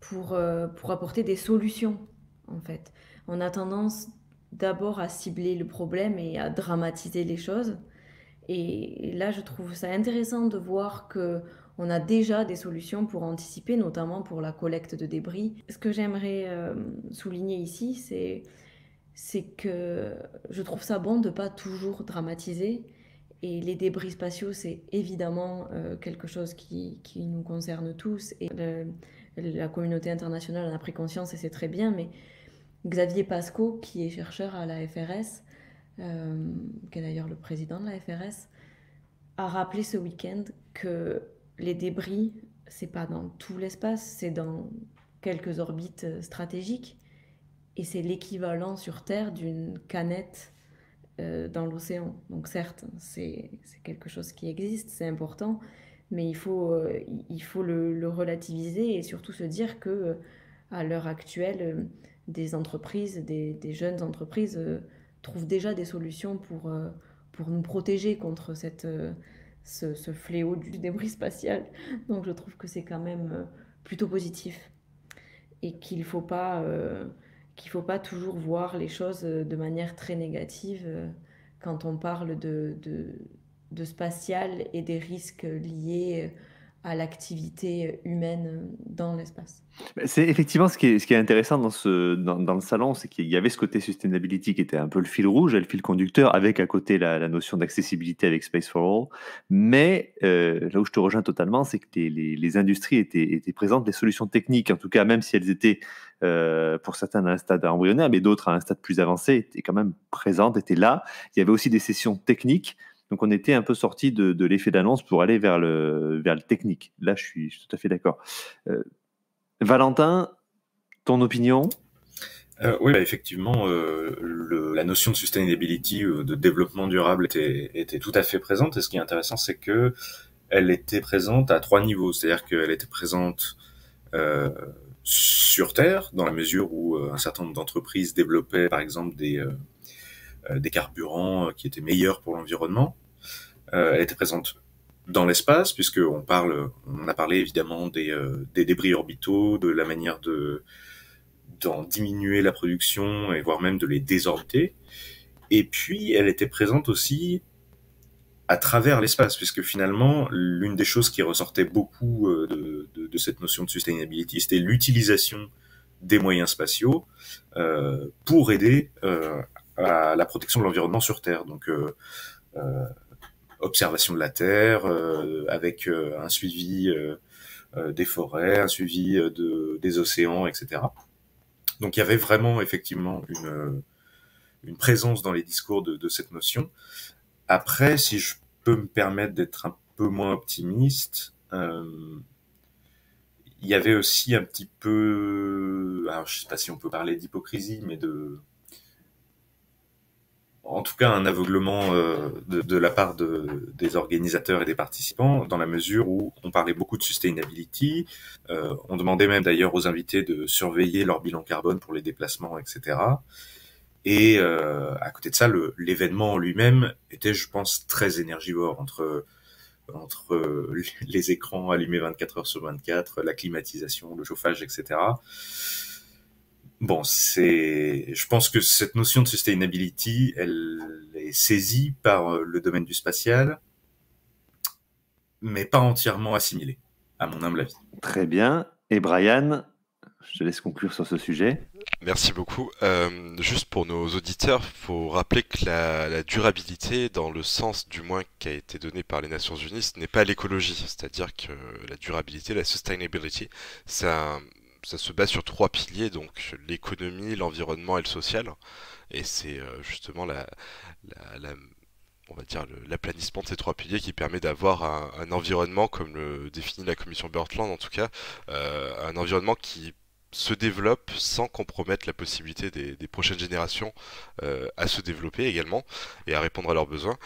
pour apporter des solutions, en fait. On a tendance d'abord à cibler le problème et à dramatiser les choses. Et là, je trouve ça intéressant de voir qu'on a déjà des solutions pour anticiper, notamment pour la collecte de débris. Ce que j'aimerais souligner ici, c'est que je trouve ça bon de ne pas toujours dramatiser. Et les débris spatiaux, c'est évidemment quelque chose qui nous concerne tous. Et la communauté internationale en a pris conscience et c'est très bien. Mais Xavier Pasco, qui est chercheur à la FRS, qui est d'ailleurs le président de la FRS, a rappelé ce week-end que les débris, c'est pas dans tout l'espace, c'est dans quelques orbites stratégiques. Et c'est l'équivalent sur Terre d'une canette dans l'océan. Donc certes, c'est quelque chose qui existe, c'est important, mais il faut le relativiser et surtout se dire que à l'heure actuelle, des entreprises, des jeunes entreprises trouvent déjà des solutions pour nous protéger contre ce fléau du débris spatial. Donc je trouve que c'est quand même plutôt positif et qu'il faut pas toujours voir les choses de manière très négative quand on parle de spatial et des risques liés à l'activité humaine dans l'espace. C'est effectivement ce qui est intéressant dans le salon, c'est qu'il y avait ce côté sustainability qui était un peu le fil rouge, le fil conducteur, avec à côté la notion d'accessibilité avec Space for All. Mais là où je te rejoins totalement, c'est que les industries étaient présentes, les solutions techniques, en tout cas, même si elles étaient pour certains à un stade embryonnaire, mais d'autres à un stade plus avancé, étaient quand même présentes, étaient là. Il y avait aussi des sessions techniques. Donc, on était un peu sorti de l'effet d'annonce pour aller vers le technique. Là, je suis tout à fait d'accord. Valentin, ton opinion? Oui, effectivement, la notion de sustainability, de développement durable était tout à fait présente. Et ce qui est intéressant, c'est que elle était présente à 3 niveaux. C'est-à-dire qu'elle était présente sur Terre, dans la mesure où un certain nombre d'entreprises développaient, par exemple, des carburants qui étaient meilleurs pour l'environnement. Elle était présente dans l'espace, puisque on a parlé évidemment des débris orbitaux, de la manière d'en diminuer la production et voire même de les désorbiter. Et puis, elle était présente aussi à travers l'espace, puisque finalement, l'une des choses qui ressortait beaucoup de cette notion de sustainability, c'était l'utilisation des moyens spatiaux pour aider à la protection de l'environnement sur Terre. Donc, observation de la Terre, avec un suivi des forêts, un suivi des océans, etc. Donc, il y avait vraiment, effectivement, une présence dans les discours de cette notion. Après, si je peux me permettre d'être un peu moins optimiste, il y avait aussi un petit peu, alors je sais pas si on peut parler d'hypocrisie, mais en tout cas un aveuglement de la part des organisateurs et des participants, dans la mesure où on parlait beaucoup de sustainability, on demandait même d'ailleurs aux invités de surveiller leur bilan carbone pour les déplacements, etc. Et à côté de ça, l'événement en lui-même était, je pense, très énergivore entre les écrans allumés 24 heures sur 24, la climatisation, le chauffage, etc. Bon, je pense que cette notion de sustainability, elle est saisie par le domaine du spatial, mais pas entièrement assimilée, à mon humble avis. Très bien. Et Brian, je te laisse conclure sur ce sujet. Merci beaucoup. Juste pour nos auditeurs, il faut rappeler que la durabilité, dans le sens du moins qui a été donné par les Nations Unies, ce n'est pas l'écologie. C'est-à-dire que la durabilité, la sustainability, ça se base sur 3 piliers, donc l'économie, l'environnement et le social. Et c'est justement on va dire l'aplanissement de ces 3 piliers qui permet d'avoir un environnement, comme le définit la commission Brundtland en tout cas, un environnement qui se développe sans compromettre la possibilité des prochaines générations à se développer également et à répondre à leurs besoins.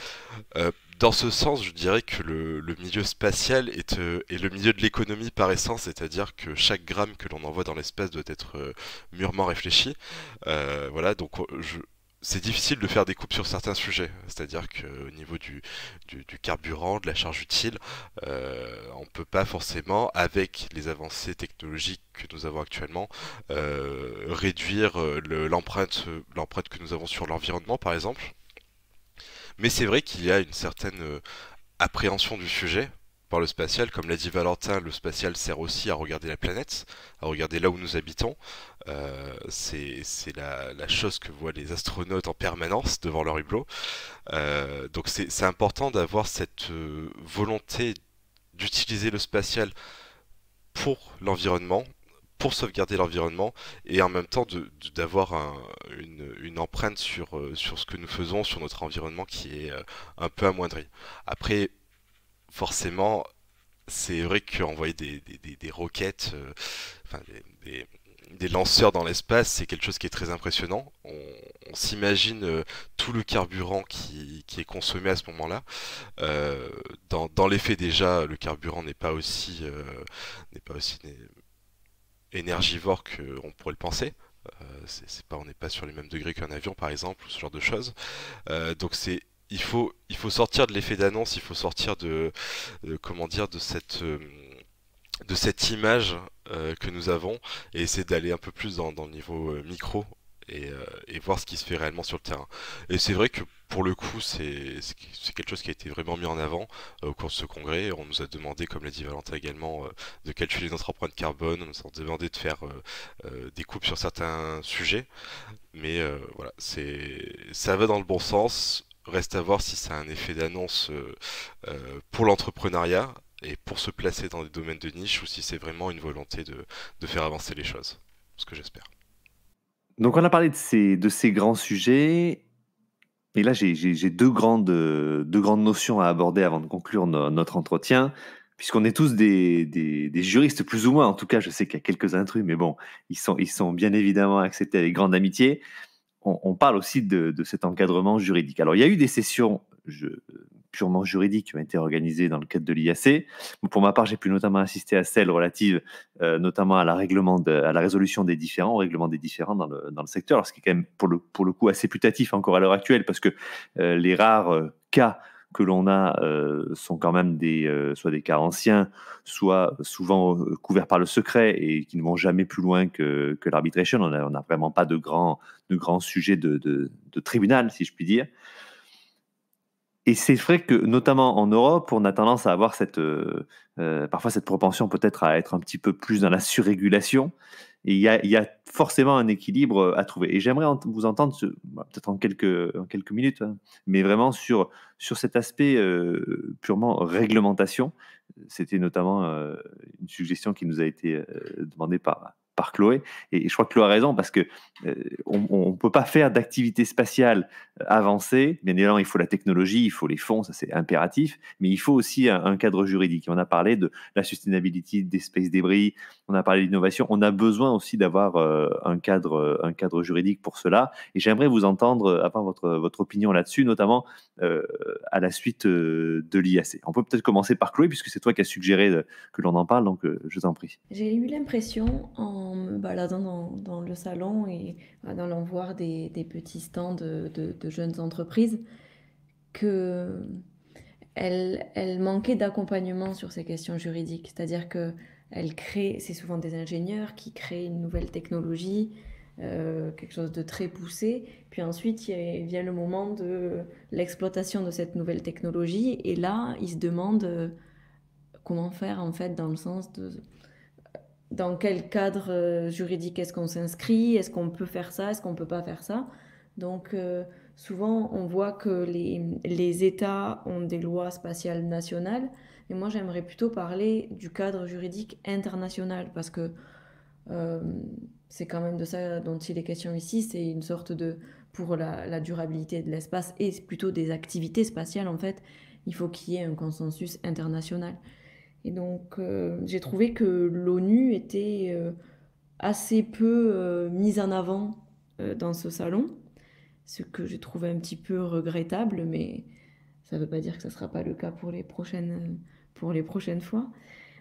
Dans ce sens, je dirais que le milieu spatial est le milieu de l'économie par essence, c'est-à-dire que chaque gramme que l'on envoie dans l'espace doit être mûrement réfléchi. Voilà, donc c'est difficile de faire des coupes sur certains sujets, c'est-à-dire qu'au niveau du carburant, de la charge utile, on ne peut pas forcément, avec les avancées technologiques que nous avons actuellement, réduire l'empreinte que nous avons sur l'environnement, par exemple. Mais c'est vrai qu'il y a une certaine appréhension du sujet par le spatial. Comme l'a dit Valentin, le spatial sert aussi à regarder la planète, à regarder là où nous habitons. C'est la chose que voient les astronautes en permanence devant leur hublot. Donc c'est important d'avoir cette volonté d'utiliser le spatial pour l'environnement, pour sauvegarder l'environnement, et en même temps d'avoir une empreinte sur ce que nous faisons, sur notre environnement qui est un peu amoindri. Après, forcément, c'est vrai qu'envoyer des roquettes, enfin des lanceurs dans l'espace, c'est quelque chose qui est très impressionnant. On s'imagine tout le carburant qui est consommé à ce moment-là. Dans les faits déjà, le carburant n'est pas aussi énergivore qu'on pourrait le penser. On n'est pas sur les mêmes degrés qu'un avion par exemple, ou ce genre de choses. Donc il faut sortir de l'effet d'annonce, il faut sortir comment dire, de cette image que nous avons, et essayer d'aller un peu plus dans le niveau micro, et voir ce qui se fait réellement sur le terrain. Et c'est vrai que pour le coup, c'est quelque chose qui a été vraiment mis en avant au cours de ce congrès. On nous a demandé, comme l'a dit Valentin également, de calculer notre empreinte carbone. On nous a demandé de faire des coupes sur certains sujets. Mais voilà, ça va dans le bon sens. Reste à voir si ça a un effet d'annonce pour l'entrepreneuriat et pour se placer dans des domaines de niche, ou si c'est vraiment une volonté de faire avancer les choses. Ce que j'espère. Donc on a parlé de ces grands sujets, et là j'ai deux grandes notions à aborder avant de conclure notre entretien, puisqu'on est tous des juristes plus ou moins. En tout cas, je sais qu'il y a quelques intrus, mais bon, ils sont bien évidemment acceptés avec grande amitié. On parle aussi de cet encadrement juridique. Alors il y a eu des sessions purement juridiques qui ont été organisées dans le cadre de l'IAC. Pour ma part, j'ai pu notamment assister à celles relatives notamment à la résolution des différends, au règlement des différends dans le secteur, alors ce qui est quand même pour le coup assez putatif encore à l'heure actuelle, parce que les rares cas que l'on a sont quand même soit des cas anciens, soit souvent couverts par le secret et qui ne vont jamais plus loin que l'arbitration. On n'a vraiment pas de grands sujets de tribunal, si je puis dire. Et c'est vrai que, notamment en Europe, on a tendance à avoir parfois cette propension peut-être à être un petit peu plus dans la surrégulation. Et il y a forcément un équilibre à trouver. Et j'aimerais vous entendre, peut-être en quelques minutes, hein, mais vraiment sur cet aspect purement réglementation. C'était notamment une suggestion qui nous a été demandée par Chloé. Et je crois que Chloé a raison, parce que on ne peut pas faire d'activité spatiale avancée. Bien évidemment, il faut la technologie, il faut les fonds, ça c'est impératif, mais il faut aussi un cadre juridique. On a parlé de la sustainability des space débris, on a parlé d'innovation, on a besoin aussi d'avoir un cadre juridique pour cela. Et j'aimerais vous entendre, avoir votre opinion là-dessus, notamment à la suite de l'IAC. On peut peut-être commencer par Chloé, puisque c'est toi qui as suggéré que l'on en parle, donc je t'en prie. J'ai eu l'impression, en me baladant dans le salon et en allant voir des petits stands de jeunes entreprises, qu'elles manquaient d'accompagnement sur ces questions juridiques. C'est-à-dire c'est souvent des ingénieurs qui créent une nouvelle technologie, quelque chose de très poussé, puis ensuite vient le moment de l'exploitation de cette nouvelle technologie, et là ils se demandent comment faire, en fait, dans le sens de dans quel cadre juridique est-ce qu'on s'inscrit, est-ce qu'on peut faire ça, est-ce qu'on peut pas faire ça. Donc souvent on voit que les États ont des lois spatiales nationales, mais moi j'aimerais plutôt parler du cadre juridique international, parce que c'est quand même de ça dont il est question ici. C'est une sorte pour la durabilité de l'espace et plutôt des activités spatiales, en fait, il faut qu'il y ait un consensus international. Et donc j'ai trouvé que l'ONU était assez peu mise en avant dans ce salon, ce que j'ai trouvé un petit peu regrettable, mais ça ne veut pas dire que ce ne sera pas le cas pour les prochaines fois.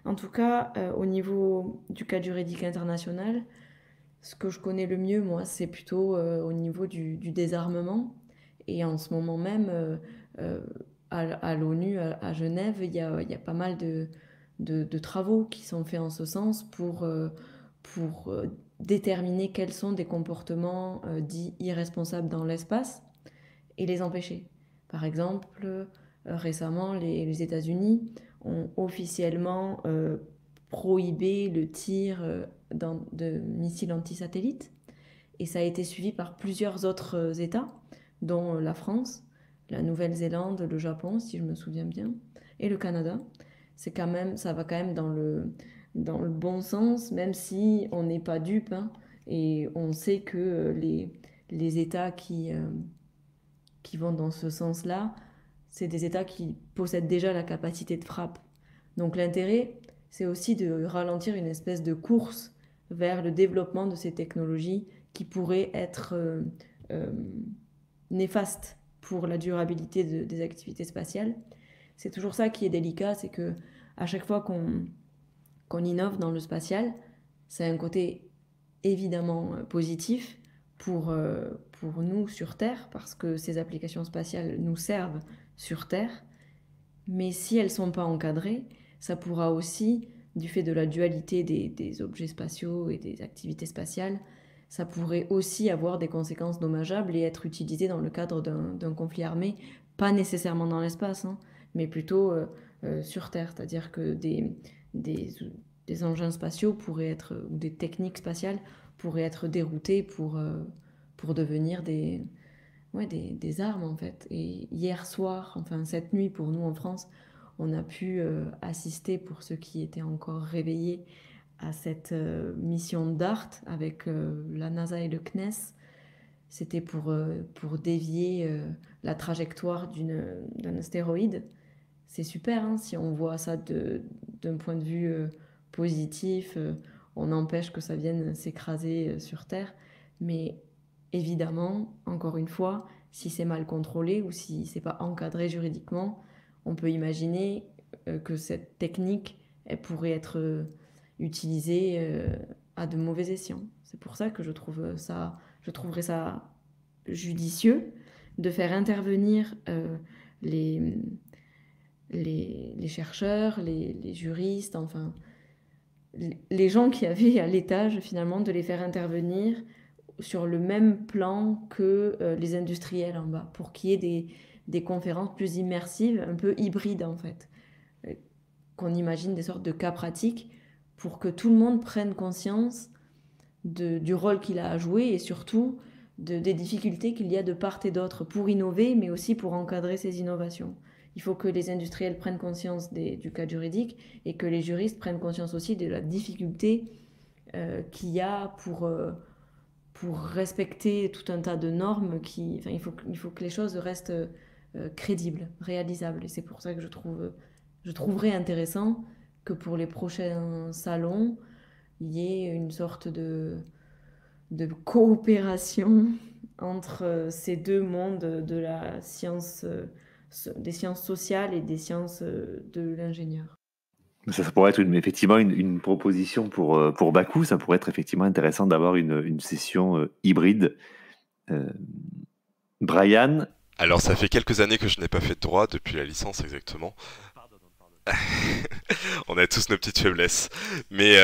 En tout cas, au niveau du cadre juridique international, ce que je connais le mieux, moi, c'est plutôt au niveau du désarmement. Et en ce moment même, à l'ONU, à Genève, il y a pas mal de travaux qui sont faits en ce sens pour déterminer quels sont des comportements dits irresponsables dans l'espace et les empêcher. Par exemple, récemment, les États-Unis ont officiellement prohibé le tir de missiles antisatellites, et ça a été suivi par plusieurs autres États, dont la France, la Nouvelle-Zélande, le Japon, si je me souviens bien, et le Canada. Ça va quand même dans le bon sens, même si on n'est pas dupe, hein, et on sait que les États qui vont dans ce sens-là, c'est des États qui possèdent déjà la capacité de frappe. Donc l'intérêt, c'est aussi de ralentir une espèce de course vers le développement de ces technologies qui pourraient être néfastes pour la durabilité des activités spatiales. C'est toujours ça qui est délicat, c'est que à chaque fois qu'on innove dans le spatial, c'est un côté évidemment positif pour nous sur Terre, parce que ces applications spatiales nous servent sur Terre, mais si elles ne sont pas encadrées, ça pourra aussi, du fait de la dualité des objets spatiaux et des activités spatiales, ça pourrait aussi avoir des conséquences dommageables et être utilisé dans le cadre d'un conflit armé, pas nécessairement dans l'espace, hein, mais plutôt sur Terre. C'est-à-dire que des engins spatiaux pourraient être, ou des techniques spatiales pourraient être déroutées pour devenir des armes, en fait. Et hier soir, enfin cette nuit pour nous en France, on a pu assister, pour ceux qui étaient encore réveillés, à cette mission DART avec la NASA et le CNES. C'était pour dévier la trajectoire d'un astéroïde. C'est super, hein, si on voit ça d'un point de vue positif, on empêche que ça vienne s'écraser sur Terre. Mais évidemment, encore une fois, si c'est mal contrôlé ou si c'est pas encadré juridiquement, on peut imaginer que cette technique, elle pourrait être utilisée à de mauvais escients. C'est pour ça que je trouverais ça judicieux de faire intervenir les chercheurs, les juristes, enfin, les gens qui avaient à l'étage, finalement, de les faire intervenir sur le même plan que les industriels en bas, pour qu'il y ait des conférences plus immersives, un peu hybrides, en fait. Qu'on imagine des sortes de cas pratiques pour que tout le monde prenne conscience du rôle qu'il a à jouer et surtout des difficultés qu'il y a de part et d'autre pour innover, mais aussi pour encadrer ces innovations. Il faut que les industriels prennent conscience du cadre juridique et que les juristes prennent conscience aussi de la difficulté qu'il y a pour respecter tout un tas de normes. Il faut que les choses restent crédibles, réalisables. Et c'est pour ça que je trouverais intéressant que pour les prochains salons, il y ait une sorte de coopération entre ces deux mondes de la science, des sciences sociales et des sciences de l'ingénieur. Ça pourrait être effectivement une proposition pour Bakou. Ça pourrait être effectivement intéressant d'avoir une session hybride. Brian? Alors, ça fait quelques années que je n'ai pas fait de droit, depuis la licence exactement. On a tous nos petites faiblesses. Mais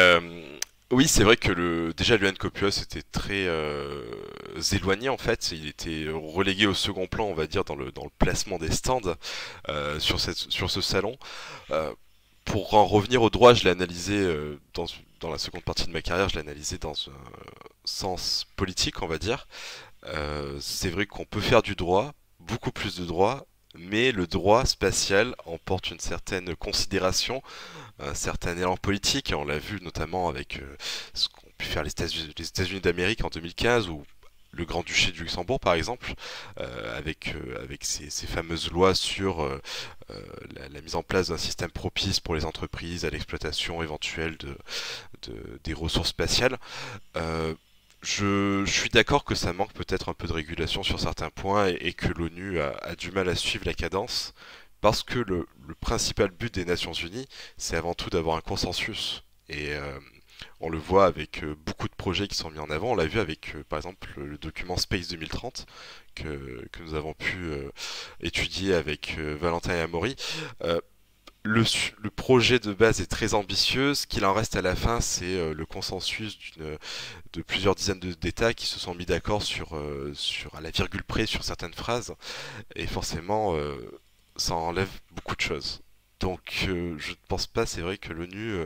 oui, c'est vrai que déjà l'UNCOPUOS était très éloigné en fait. Il était relégué au second plan, on va dire, dans le placement des stands sur ce salon. Pour en revenir au droit, je l'ai analysé dans la seconde partie de ma carrière, je l'ai analysé dans un sens politique, on va dire. C'est vrai qu'on peut faire du droit, beaucoup plus de droit, mais le droit spatial emporte une certaine considération, un certain élan politique, et on l'a vu notamment avec ce qu'ont pu faire les États-Unis d'Amérique en 2015, ou le Grand-Duché du Luxembourg par exemple, avec ces fameuses lois sur la mise en place d'un système propice pour les entreprises à l'exploitation éventuelle des ressources spatiales. Je suis d'accord que ça manque peut-être un peu de régulation sur certains points et que l'ONU a du mal à suivre la cadence, parce que le principal but des Nations Unies, c'est avant tout d'avoir un consensus. Et on le voit avec beaucoup de projets qui sont mis en avant. On l'a vu avec, par exemple, le document Space 2030 que nous avons pu étudier avec Valentin et Amaury. Le projet de base est très ambitieux. Ce qu'il en reste à la fin, c'est le consensus de plusieurs dizaines d'États qui se sont mis d'accord sur à la virgule près sur certaines phrases. Et forcément, ça enlève beaucoup de choses. Donc, je ne pense pas, c'est vrai, que l'ONU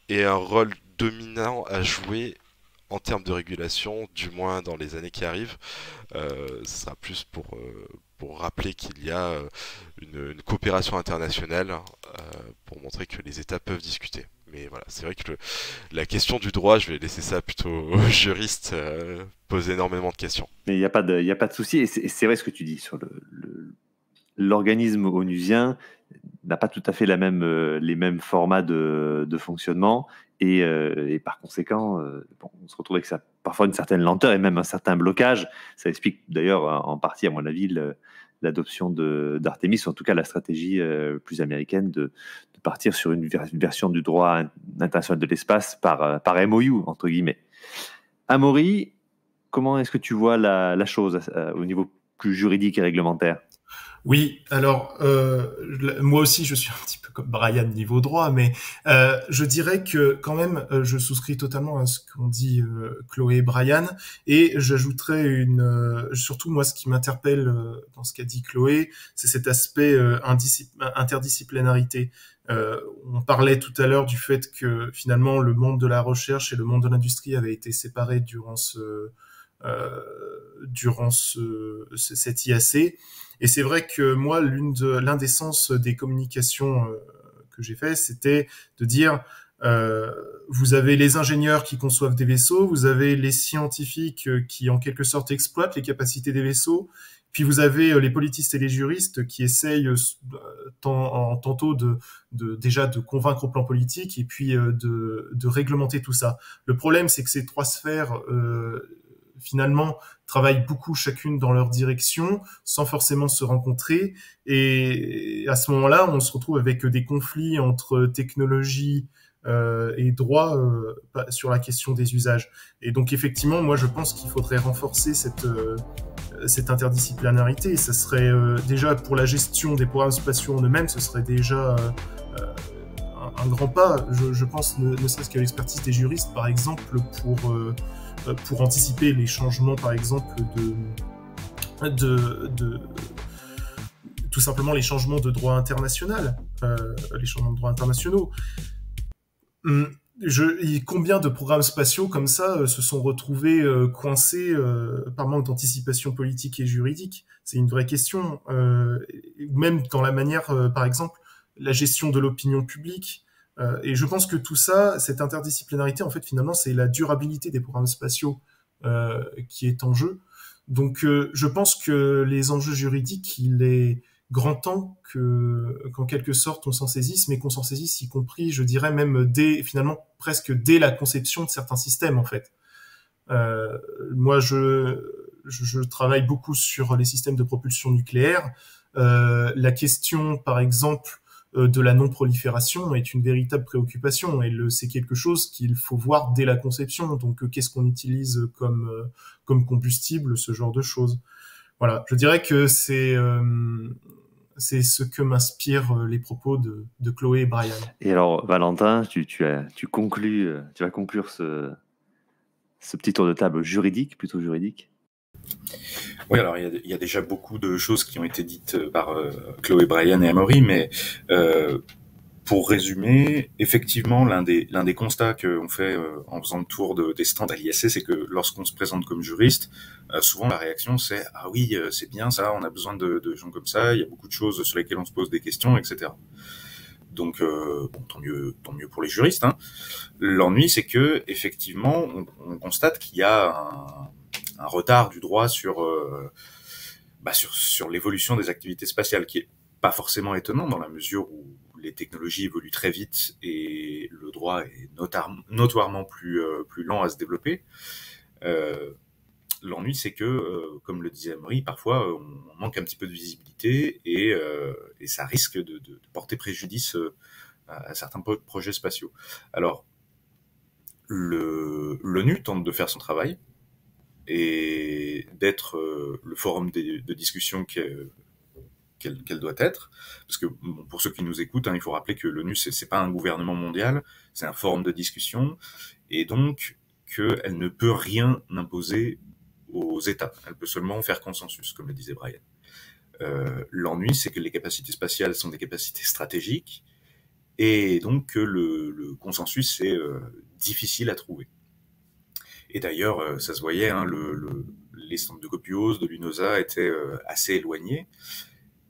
ait un rôle dominant à jouer en termes de régulation, du moins dans les années qui arrivent. Ce sera plus pour rappeler qu'il y a une coopération internationale pour montrer que les États peuvent discuter. Mais voilà, c'est vrai que la question du droit, je vais laisser ça plutôt aux juristes poser énormément de questions. Mais il n'y a pas de souci. Et c'est vrai ce que tu dis sur l'organisme onusien n'a pas tout à fait les mêmes formats de fonctionnement et par conséquent, on se retrouve avec ça, parfois une certaine lenteur et même un certain blocage. Ça explique d'ailleurs en partie, à mon avis, l'adoption d'Artemis, ou en tout cas la stratégie plus américaine de partir sur une version du droit international de l'espace par MOU, entre guillemets. Amaury, comment est-ce que tu vois la chose au niveau plus juridique et réglementaire ? Oui, alors moi aussi je suis un petit peu comme Brian niveau droit, mais je dirais que quand même je souscris totalement à ce qu'ont dit Chloé et Brian, et j'ajouterais surtout moi ce qui m'interpelle dans ce qu'a dit Chloé, c'est cet aspect interdisciplinarité. On parlait tout à l'heure du fait que finalement le monde de la recherche et le monde de l'industrie avaient été séparés durant cet IAC. Et c'est vrai que moi, l'un des sens des communications que j'ai fait, c'était de dire vous avez les ingénieurs qui conçoivent des vaisseaux, vous avez les scientifiques qui en quelque sorte exploitent les capacités des vaisseaux, puis vous avez les politistes et les juristes qui essayent tantôt déjà de convaincre au plan politique et puis de réglementer tout ça. Le problème, c'est que ces trois sphères finalement travaillent beaucoup chacune dans leur direction, sans forcément se rencontrer. Et à ce moment-là, on se retrouve avec des conflits entre technologie et droit sur la question des usages. Et donc effectivement, moi je pense qu'il faudrait renforcer cette interdisciplinarité. Et ça serait déjà pour la gestion des programmes spatiaux en eux-mêmes, ce serait déjà un grand pas. Je pense ne serait-ce qu'à l'expertise des juristes, par exemple, pour anticiper les changements, par exemple, tout simplement les changements de droit international, les changements de droit internationaux. Combien de programmes spatiaux comme ça se sont retrouvés coincés par manque d'anticipation politique et juridique? C'est une vraie question. Même dans la manière, par exemple, la gestion de l'opinion publique. Et je pense que tout ça, cette interdisciplinarité, en fait, finalement, c'est la durabilité des programmes spatiaux qui est en jeu. Donc, je pense que les enjeux juridiques, il est grand temps qu'en quelque sorte on s'en saisisse, mais qu'on s'en saisisse y compris, je dirais même finalement presque dès la conception de certains systèmes en fait. Moi, je travaille beaucoup sur les systèmes de propulsion nucléaire. La question, par exemple, de la non-prolifération est une véritable préoccupation et c'est quelque chose qu'il faut voir dès la conception. Donc, qu'est-ce qu'on utilise comme combustible, ce genre de choses. Voilà, je dirais que c'est ce que m'inspirent les propos de Chloé et Brian. Et alors, Valentin, tu vas conclure ce petit tour de table plutôt juridique. Oui, alors il y a déjà beaucoup de choses qui ont été dites par Chloé, Brian et Amaury, mais pour résumer, effectivement, l'un des constats qu'on fait en faisant le tour des stands à l'ISC, c'est que lorsqu'on se présente comme juriste, souvent la réaction c'est « Ah oui, c'est bien ça, on a besoin de gens comme ça, il y a beaucoup de choses sur lesquelles on se pose des questions, etc. » Donc, tant mieux pour les juristes. Hein. L'ennui, c'est que effectivement, on constate qu'il y a un retard du droit sur l'évolution des activités spatiales, qui est pas forcément étonnant dans la mesure où les technologies évoluent très vite et le droit est notoirement plus lent à se développer. L'ennui, c'est que, comme le disait Amaury, parfois on manque un petit peu de visibilité et ça risque de porter préjudice à certains projets spatiaux. Alors, l'ONU tente de faire son travail et d'être le forum de discussion qu'elle doit être, parce que bon, pour ceux qui nous écoutent, hein, il faut rappeler que l'ONU c'est pas un gouvernement mondial, c'est un forum de discussion, et donc qu'elle ne peut rien imposer aux États, elle peut seulement faire consensus, comme le disait Brian. L'ennui, c'est que les capacités spatiales sont des capacités stratégiques, et donc que le consensus est difficile à trouver. Et d'ailleurs, ça se voyait, hein, les centres de copiose de l'UNOSA étaient assez éloignés.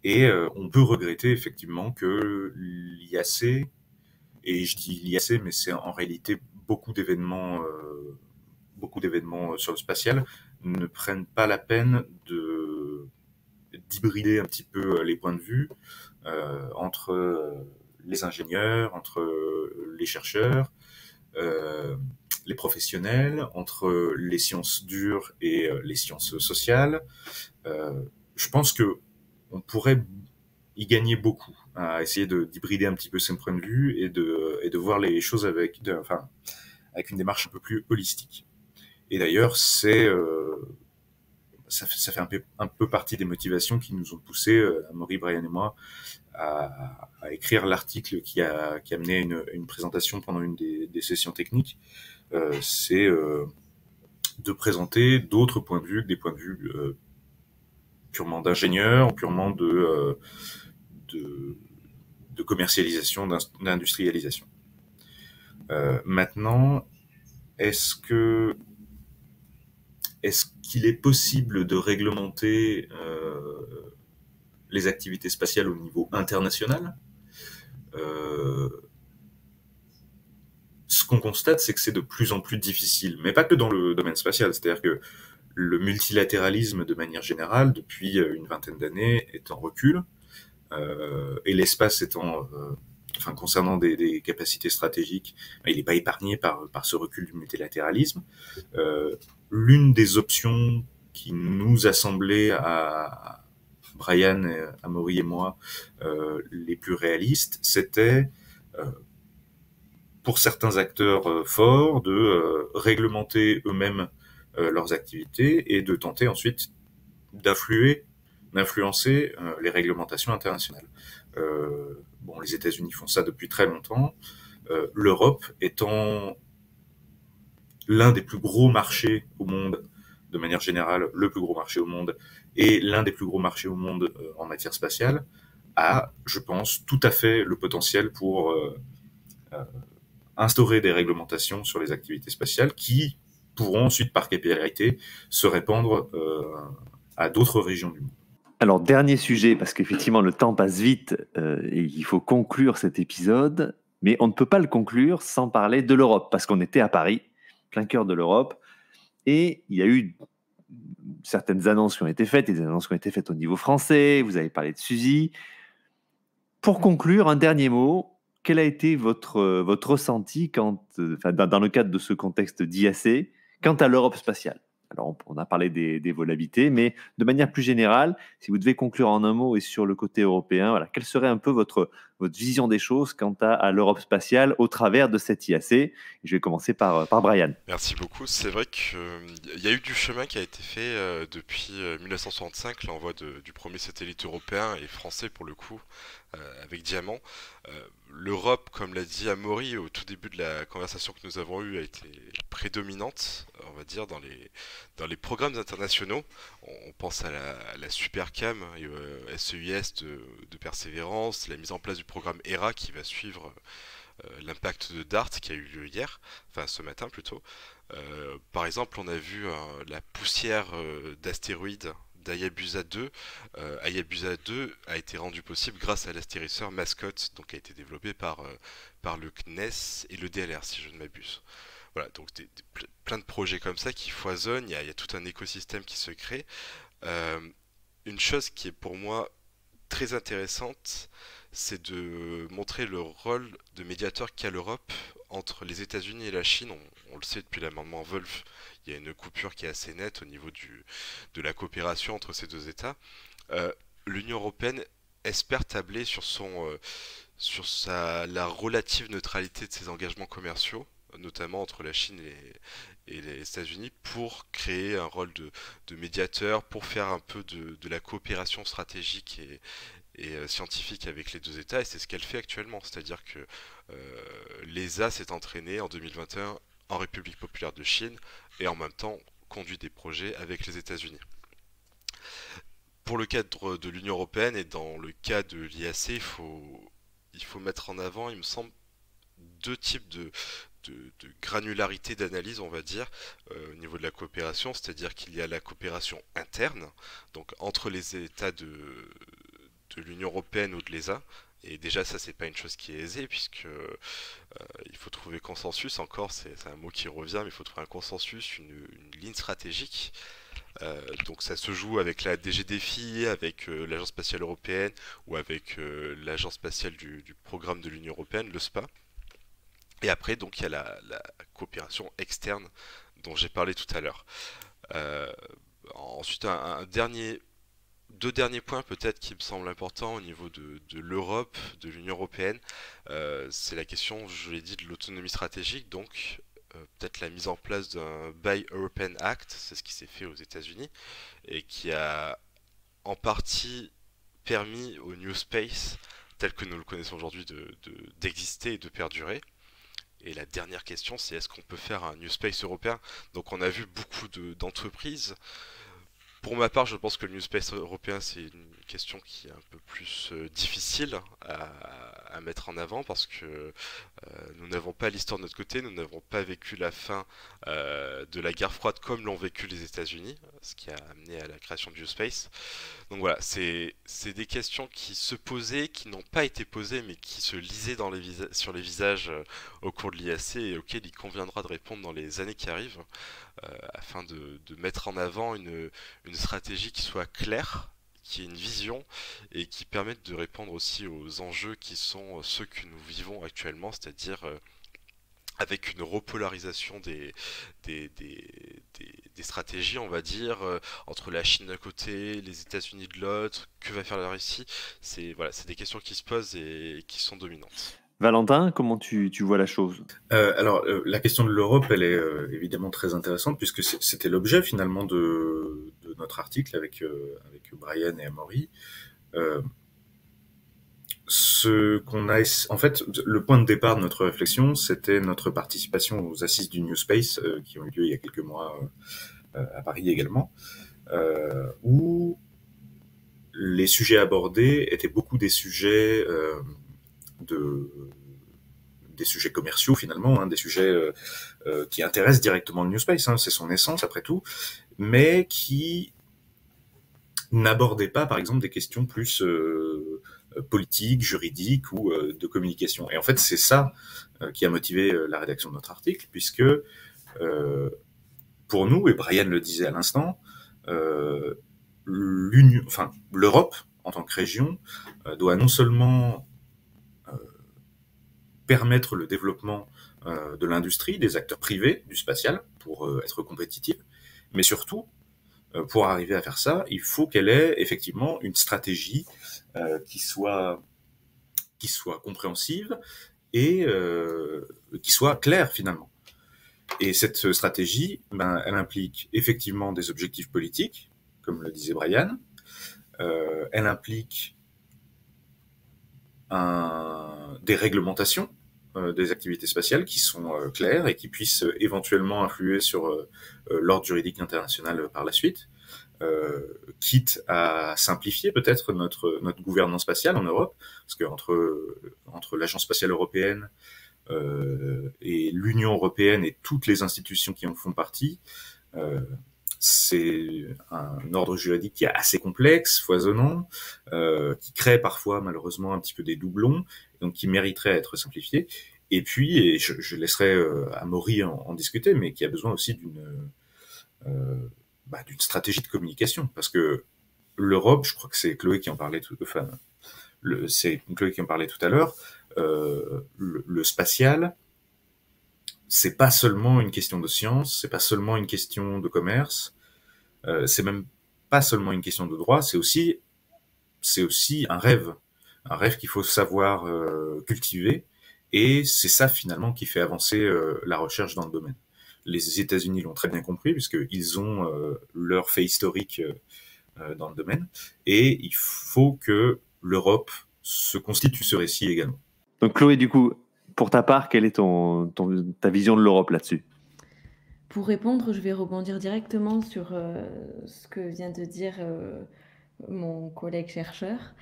Et on peut regretter effectivement que l'IAC, et je dis l'IAC, mais c'est en réalité beaucoup d'événements sur le spatial, ne prennent pas la peine d'hybrider un petit peu les points de vue entre les ingénieurs, entre les chercheurs, les professionnels, entre les sciences dures et les sciences sociales. Je pense que on pourrait y gagner beaucoup à essayer d'hybrider un petit peu ces points de vue et de voir les choses avec une démarche un peu plus holistique. Et d'ailleurs, ça fait un peu partie des motivations qui nous ont poussé, Amaury, Brian et moi, à écrire l'article qui a mené une présentation pendant une des sessions techniques. C'est de présenter d'autres points de vue que des points de vue purement d'ingénieurs, purement de commercialisation, d'industrialisation. Maintenant, est-ce qu'il est possible de réglementer les activités spatiales au niveau international ? Ce qu'on constate, c'est que c'est de plus en plus difficile, mais pas que dans le domaine spatial. C'est-à-dire que le multilatéralisme, de manière générale, depuis une vingtaine d'années, est en recul, et l'espace étant concernant des capacités stratégiques, il n'est pas épargné par ce recul du multilatéralisme. L'une des options qui nous a semblé à Brian, Amaury et moi les plus réalistes, c'était pour certains acteurs forts de réglementer eux-mêmes leurs activités et de tenter ensuite d'influencer les réglementations internationales. Les États-Unis font ça depuis très longtemps. L'Europe étant l'un des plus gros marchés au monde, de manière générale, le plus gros marché au monde, et l'un des plus gros marchés au monde en matière spatiale, a, je pense, tout à fait le potentiel pour instaurer des réglementations sur les activités spatiales qui pourront ensuite, par capillarité, se répandre à d'autres régions du monde. Alors, dernier sujet, parce qu'effectivement, le temps passe vite et il faut conclure cet épisode, mais on ne peut pas le conclure sans parler de l'Europe, parce qu'on était à Paris, plein cœur de l'Europe, et il y a eu certaines annonces qui ont été faites, des annonces qui ont été faites au niveau français, vous avez parlé de Suzy. Pour conclure, un dernier mot, quel a été votre ressenti dans le cadre de ce contexte d'IAC, quant à l'Europe spatiale ? Alors, on a parlé des volabilités, mais de manière plus générale, si vous devez conclure en un mot et sur le côté européen, voilà, quelle serait un peu votre vision des choses quant à l'Europe spatiale au travers de cette IAC ? Je vais commencer par Brian. Merci beaucoup. C'est vrai qu'il y a eu du chemin qui a été fait depuis 1965, l'envoi du premier satellite européen et français pour le coup, avec Diamant. L'Europe, comme l'a dit Amaury au tout début de la conversation que nous avons eue, a été prédominante, on va dire, dans les programmes internationaux. On pense à la Supercam et SEIS de Persévérance, la mise en place du programme ERA qui va suivre l'impact de DART qui a eu lieu hier, enfin ce matin plutôt. Par exemple, on a vu la poussière d'astéroïdes d'Hayabusa 2. Hayabusa 2 a été rendu possible grâce à l'astérisseur Mascot, donc qui a été développé par le CNES et le DLR, si je ne m'abuse. Voilà, donc plein de projets comme ça qui foisonnent, il y a tout un écosystème qui se crée. Une chose qui est pour moi très intéressante, c'est de montrer le rôle de médiateur qu'a l'Europe entre les États-Unis et la Chine. On le sait depuis l'amendement Wolf, il y a une coupure qui est assez nette au niveau de la coopération entre ces deux États. L'Union européenne espère tabler sur la relative neutralité de ses engagements commerciaux, notamment entre la Chine et les États-Unis, pour créer un rôle de médiateur, pour faire un peu de la coopération stratégique et scientifique avec les deux États, et c'est ce qu'elle fait actuellement. C'est-à-dire que l'ESA s'est entraînée en 2021 en République populaire de Chine, et en même temps conduit des projets avec les États-Unis. Pour le cadre de l'Union européenne et dans le cas de l'IAC, il faut mettre en avant, il me semble, deux types de granularité d'analyse, on va dire, au niveau de la coopération, c'est-à-dire qu'il y a la coopération interne, donc entre les États de l'Union européenne ou de l'ESA, et déjà ça c'est pas une chose qui est aisée puisque il faut trouver consensus, encore c'est un mot qui revient, mais il faut trouver un consensus, une ligne stratégique. Donc ça se joue avec la DG Défi, avec l'Agence spatiale européenne ou avec l'Agence spatiale du programme de l'Union européenne, le SPA. Et après, donc, il y a la coopération externe dont j'ai parlé tout à l'heure. Ensuite, deux derniers points peut-être qui me semblent importants au niveau de l'Europe, de l'Union européenne. C'est la question, je l'ai dit, de l'autonomie stratégique. Donc, peut-être la mise en place d'un Buy European Act, c'est ce qui s'est fait aux États-Unis, et qui a en partie permis au New Space, tel que nous le connaissons aujourd'hui, d'exister et de perdurer. Et la dernière question, c'est est-ce qu'on peut faire un New Space européen ? Donc on a vu beaucoup d'entreprises. Pour ma part, je pense que le New Space européen, c'est une question qui est un peu plus difficile à mettre en avant parce que nous n'avons pas l'histoire de notre côté, nous n'avons pas vécu la fin de la guerre froide comme l'ont vécu les États-Unis, ce qui a amené à la création du New Space. Donc voilà, c'est des questions qui se posaient, qui n'ont pas été posées, mais qui se lisaient sur les visages au cours de l'IAC et auxquelles il conviendra de répondre dans les années qui arrivent, afin de mettre en avant une stratégie qui soit claire, qui ait une vision et qui permette de répondre aussi aux enjeux qui sont ceux que nous vivons actuellement, c'est-à-dire avec une repolarisation des stratégies, on va dire, entre la Chine d'un côté, les États-Unis de l'autre, que va faire la Russie? C'est des questions qui se posent et qui sont dominantes. Valentin, comment tu vois la chose? Alors, la question de l'Europe, elle est évidemment très intéressante puisque c'était l'objet finalement de notre article avec Brian et Amaury. En fait, le point de départ de notre réflexion, c'était notre participation aux assises du New Space qui ont eu lieu il y a quelques mois à Paris également, où les sujets abordés étaient beaucoup des sujets des sujets commerciaux finalement, hein, des sujets qui intéressent directement le New Space, hein, c'est son essence après tout, mais qui n'abordaient pas par exemple des questions plus politiques, juridiques ou de communication. Et en fait, c'est ça qui a motivé la rédaction de notre article, puisque pour nous, et Brian le disait à l'instant, l'Europe en tant que région doit non seulement permettre le développement de l'industrie, des acteurs privés du spatial pour être compétitive, mais surtout, pour arriver à faire ça, il faut qu'elle ait effectivement une stratégie qui soit compréhensive et qui soit claire finalement. Et cette stratégie, elle implique effectivement des objectifs politiques, comme le disait Brian. Elle implique des réglementations des activités spatiales qui sont claires et qui puissent éventuellement influer sur l'ordre juridique international par la suite, quitte à simplifier peut-être notre gouvernance spatiale en Europe, parce que entre l'Agence spatiale européenne et l'Union européenne et toutes les institutions qui en font partie, c'est un ordre juridique qui est assez complexe, foisonnant, qui crée parfois malheureusement un petit peu des doublons, donc qui mériterait à être simplifié. Et puis, et je laisserai Amaury en discuter, mais qui a besoin aussi d'une stratégie de communication, parce que l'Europe, je crois que c'est Chloé qui en parlait c'est Chloé qui en parlait tout à l'heure, le spatial, c'est pas seulement une question de science, c'est pas seulement une question de commerce, c'est même pas seulement une question de droit, c'est aussi un rêve qu'il faut savoir cultiver, et c'est ça finalement qui fait avancer la recherche dans le domaine. Les États-Unis l'ont très bien compris puisqu'ils ont leur fait historique dans le domaine, et il faut que l'Europe se constitue ce récit également. Donc Chloé, du coup, pour ta part, quelle est ta vision de l'Europe là-dessus? Pour répondre, je vais rebondir directement sur ce que vient de dire mon collègue chercheur.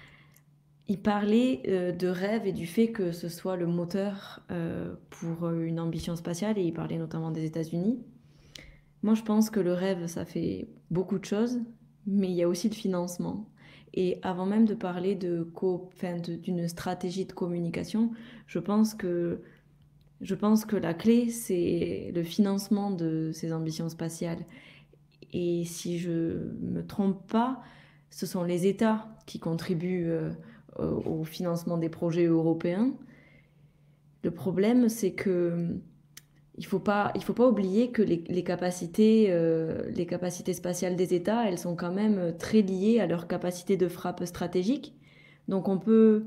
Il parlait de rêve et du fait que ce soit le moteur pour une ambition spatiale, et il parlait notamment des États-Unis. Moi, je pense que le rêve, ça fait beaucoup de choses, mais il y a aussi le financement. Et avant même de parler d'une stratégie de communication, je pense que la clé, c'est le financement de ces ambitions spatiales. Et si je me trompe pas, ce sont les États qui contribuent au financement des projets européens. Le problème, c'est que il faut pas oublier que les capacités spatiales des États, elles sont quand même très liées à leur capacité de frappe stratégique. Donc on peut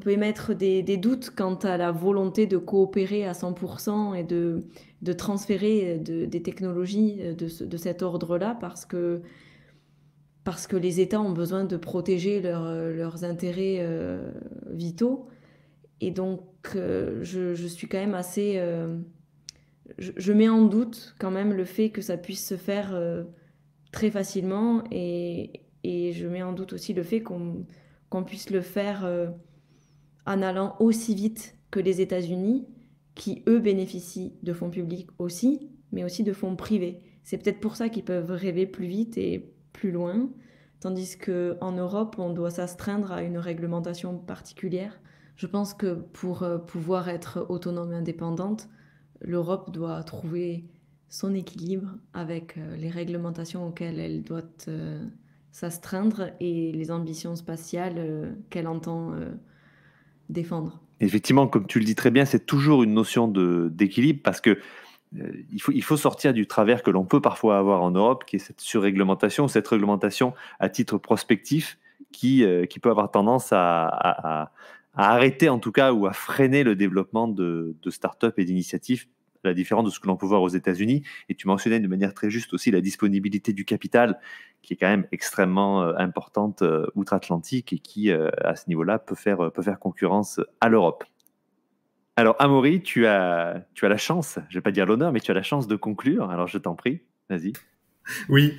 émettre des doutes quant à la volonté de coopérer à 100% et de transférer des technologies de cet ordre-là, parce que les États ont besoin de protéger leurs intérêts vitaux. Et donc, je suis quand même assez... je mets en doute quand même le fait que ça puisse se faire très facilement, et je mets en doute aussi le fait qu'on puisse le faire en allant aussi vite que les États-Unis, qui eux bénéficient de fonds publics aussi, mais aussi de fonds privés. C'est peut-être pour ça qu'ils peuvent rêver plus vite et plus loin, tandis qu'en Europe, on doit s'astreindre à une réglementation particulière. Je pense que pour pouvoir être autonome et indépendante, l'Europe doit trouver son équilibre avec les réglementations auxquelles elle doit s'astreindre et les ambitions spatiales qu'elle entend défendre. Effectivement, comme tu le dis très bien, c'est toujours une notion d'équilibre parce que il faut sortir du travers que l'on peut parfois avoir en Europe, qui est cette surréglementation, cette réglementation à titre prospectif qui peut avoir tendance à arrêter en tout cas ou à freiner le développement de start-up et d'initiatives, à la différence de ce que l'on peut voir aux États-Unis. Et tu mentionnais de manière très juste aussi la disponibilité du capital, qui est quand même extrêmement importante outre-Atlantique et qui, à ce niveau-là, peut faire concurrence à l'Europe. Alors, Amaury, tu as la chance, je ne vais pas dire l'honneur, mais tu as la chance de conclure. Alors, je t'en prie, vas-y. Oui,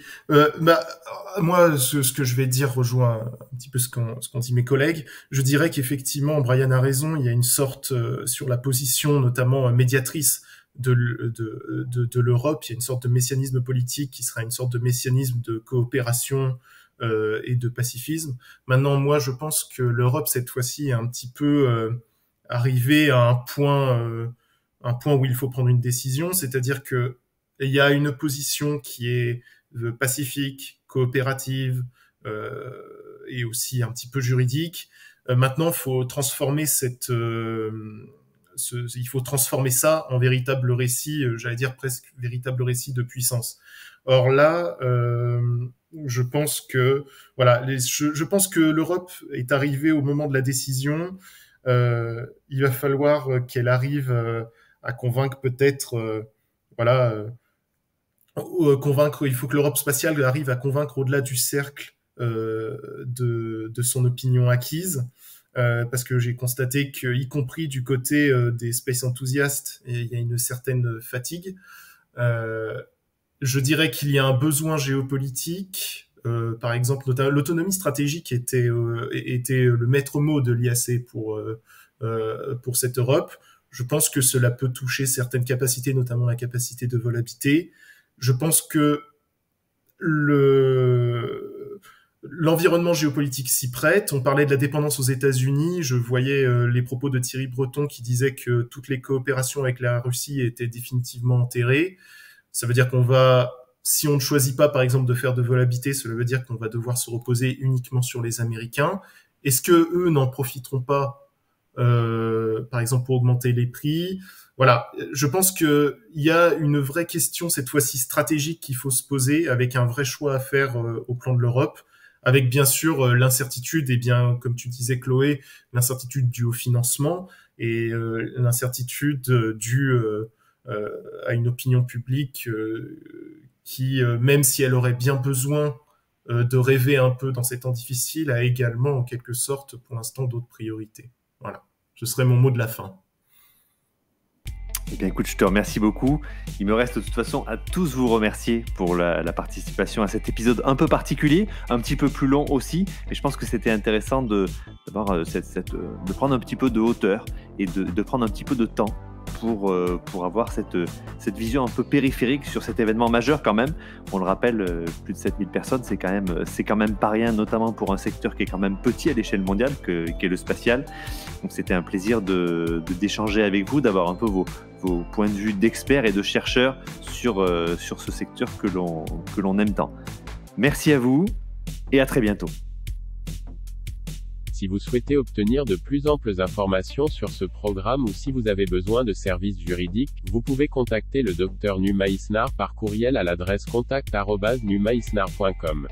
moi, ce que je vais dire rejoint un petit peu ce qu'ont dit mes collègues. Je dirais qu'effectivement, Brian a raison, il y a une sorte, sur la position notamment médiatrice de l'Europe, il y a une sorte de messianisme politique qui sera une sorte de messianisme de coopération et de pacifisme. Maintenant, moi, je pense que l'Europe, cette fois-ci, est un petit peu arrivée à un point où il faut prendre une décision, c'est-à-dire que il y a une position qui est pacifique, coopérative et aussi un petit peu juridique. Maintenant, il faut transformer il faut transformer ça en véritable récit, j'allais dire presque véritable récit de puissance. Or là, je pense que voilà, je pense que l'Europe est arrivée au moment de la décision. Il va falloir qu'elle arrive à convaincre peut-être, convaincre. Il faut que l'Europe spatiale arrive à convaincre au-delà du cercle de son opinion acquise. Parce que j'ai constaté que, y compris du côté des space enthousiastes, il y a une certaine fatigue. Je dirais qu'il y a un besoin géopolitique. Par exemple, l'autonomie stratégique était le maître mot de l'IAC pour cette Europe. Je pense que cela peut toucher certaines capacités, notamment la capacité de vol habité. Je pense que l'environnement géopolitique s'y prête. On parlait de la dépendance aux États-Unis. Je voyais les propos de Thierry Breton qui disait que toutes les coopérations avec la Russie étaient définitivement enterrées. Ça veut dire si on ne choisit pas, par exemple, de faire de vol habité, cela veut dire qu'on va devoir se reposer uniquement sur les Américains. Est-ce que eux n'en profiteront pas, par exemple, pour augmenter les prix? Voilà, je pense qu'il y a une vraie question, cette fois-ci stratégique, qu'il faut se poser, avec un vrai choix à faire au plan de l'Europe, avec bien sûr l'incertitude, et bien, comme tu disais Chloé, l'incertitude due au financement, et l'incertitude due à une opinion publique qui, même si elle aurait bien besoin de rêver un peu dans ces temps difficiles, a également, en quelque sorte, pour l'instant, d'autres priorités. Voilà, ce serait mon mot de la fin. Eh bien, écoute, je te remercie beaucoup. Il me reste de toute façon à tous vous remercier pour la participation à cet épisode un peu particulier, un petit peu plus long aussi, mais je pense que c'était intéressant de prendre un petit peu de hauteur et de prendre un petit peu de temps pour avoir cette vision un peu périphérique sur cet événement majeur quand même. On le rappelle, plus de 7000 personnes, c'est quand même pas rien, notamment pour un secteur qui est quand même petit à l'échelle mondiale, qui est le spatial. Donc c'était un plaisir d'échanger avec vous, d'avoir un peu vos points de vue d'experts et de chercheurs sur ce secteur que l'on aime tant. Merci à vous et à très bientôt. Si vous souhaitez obtenir de plus amples informations sur ce programme ou si vous avez besoin de services juridiques, vous pouvez contacter le Dr Numa Isnar par courriel à l'adresse contact@numaisnar.com.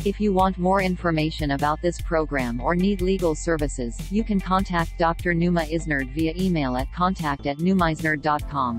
If you want more information about this program or need legal services, you can contact Dr. Numa Isnard via email at contact@numaisnard.com.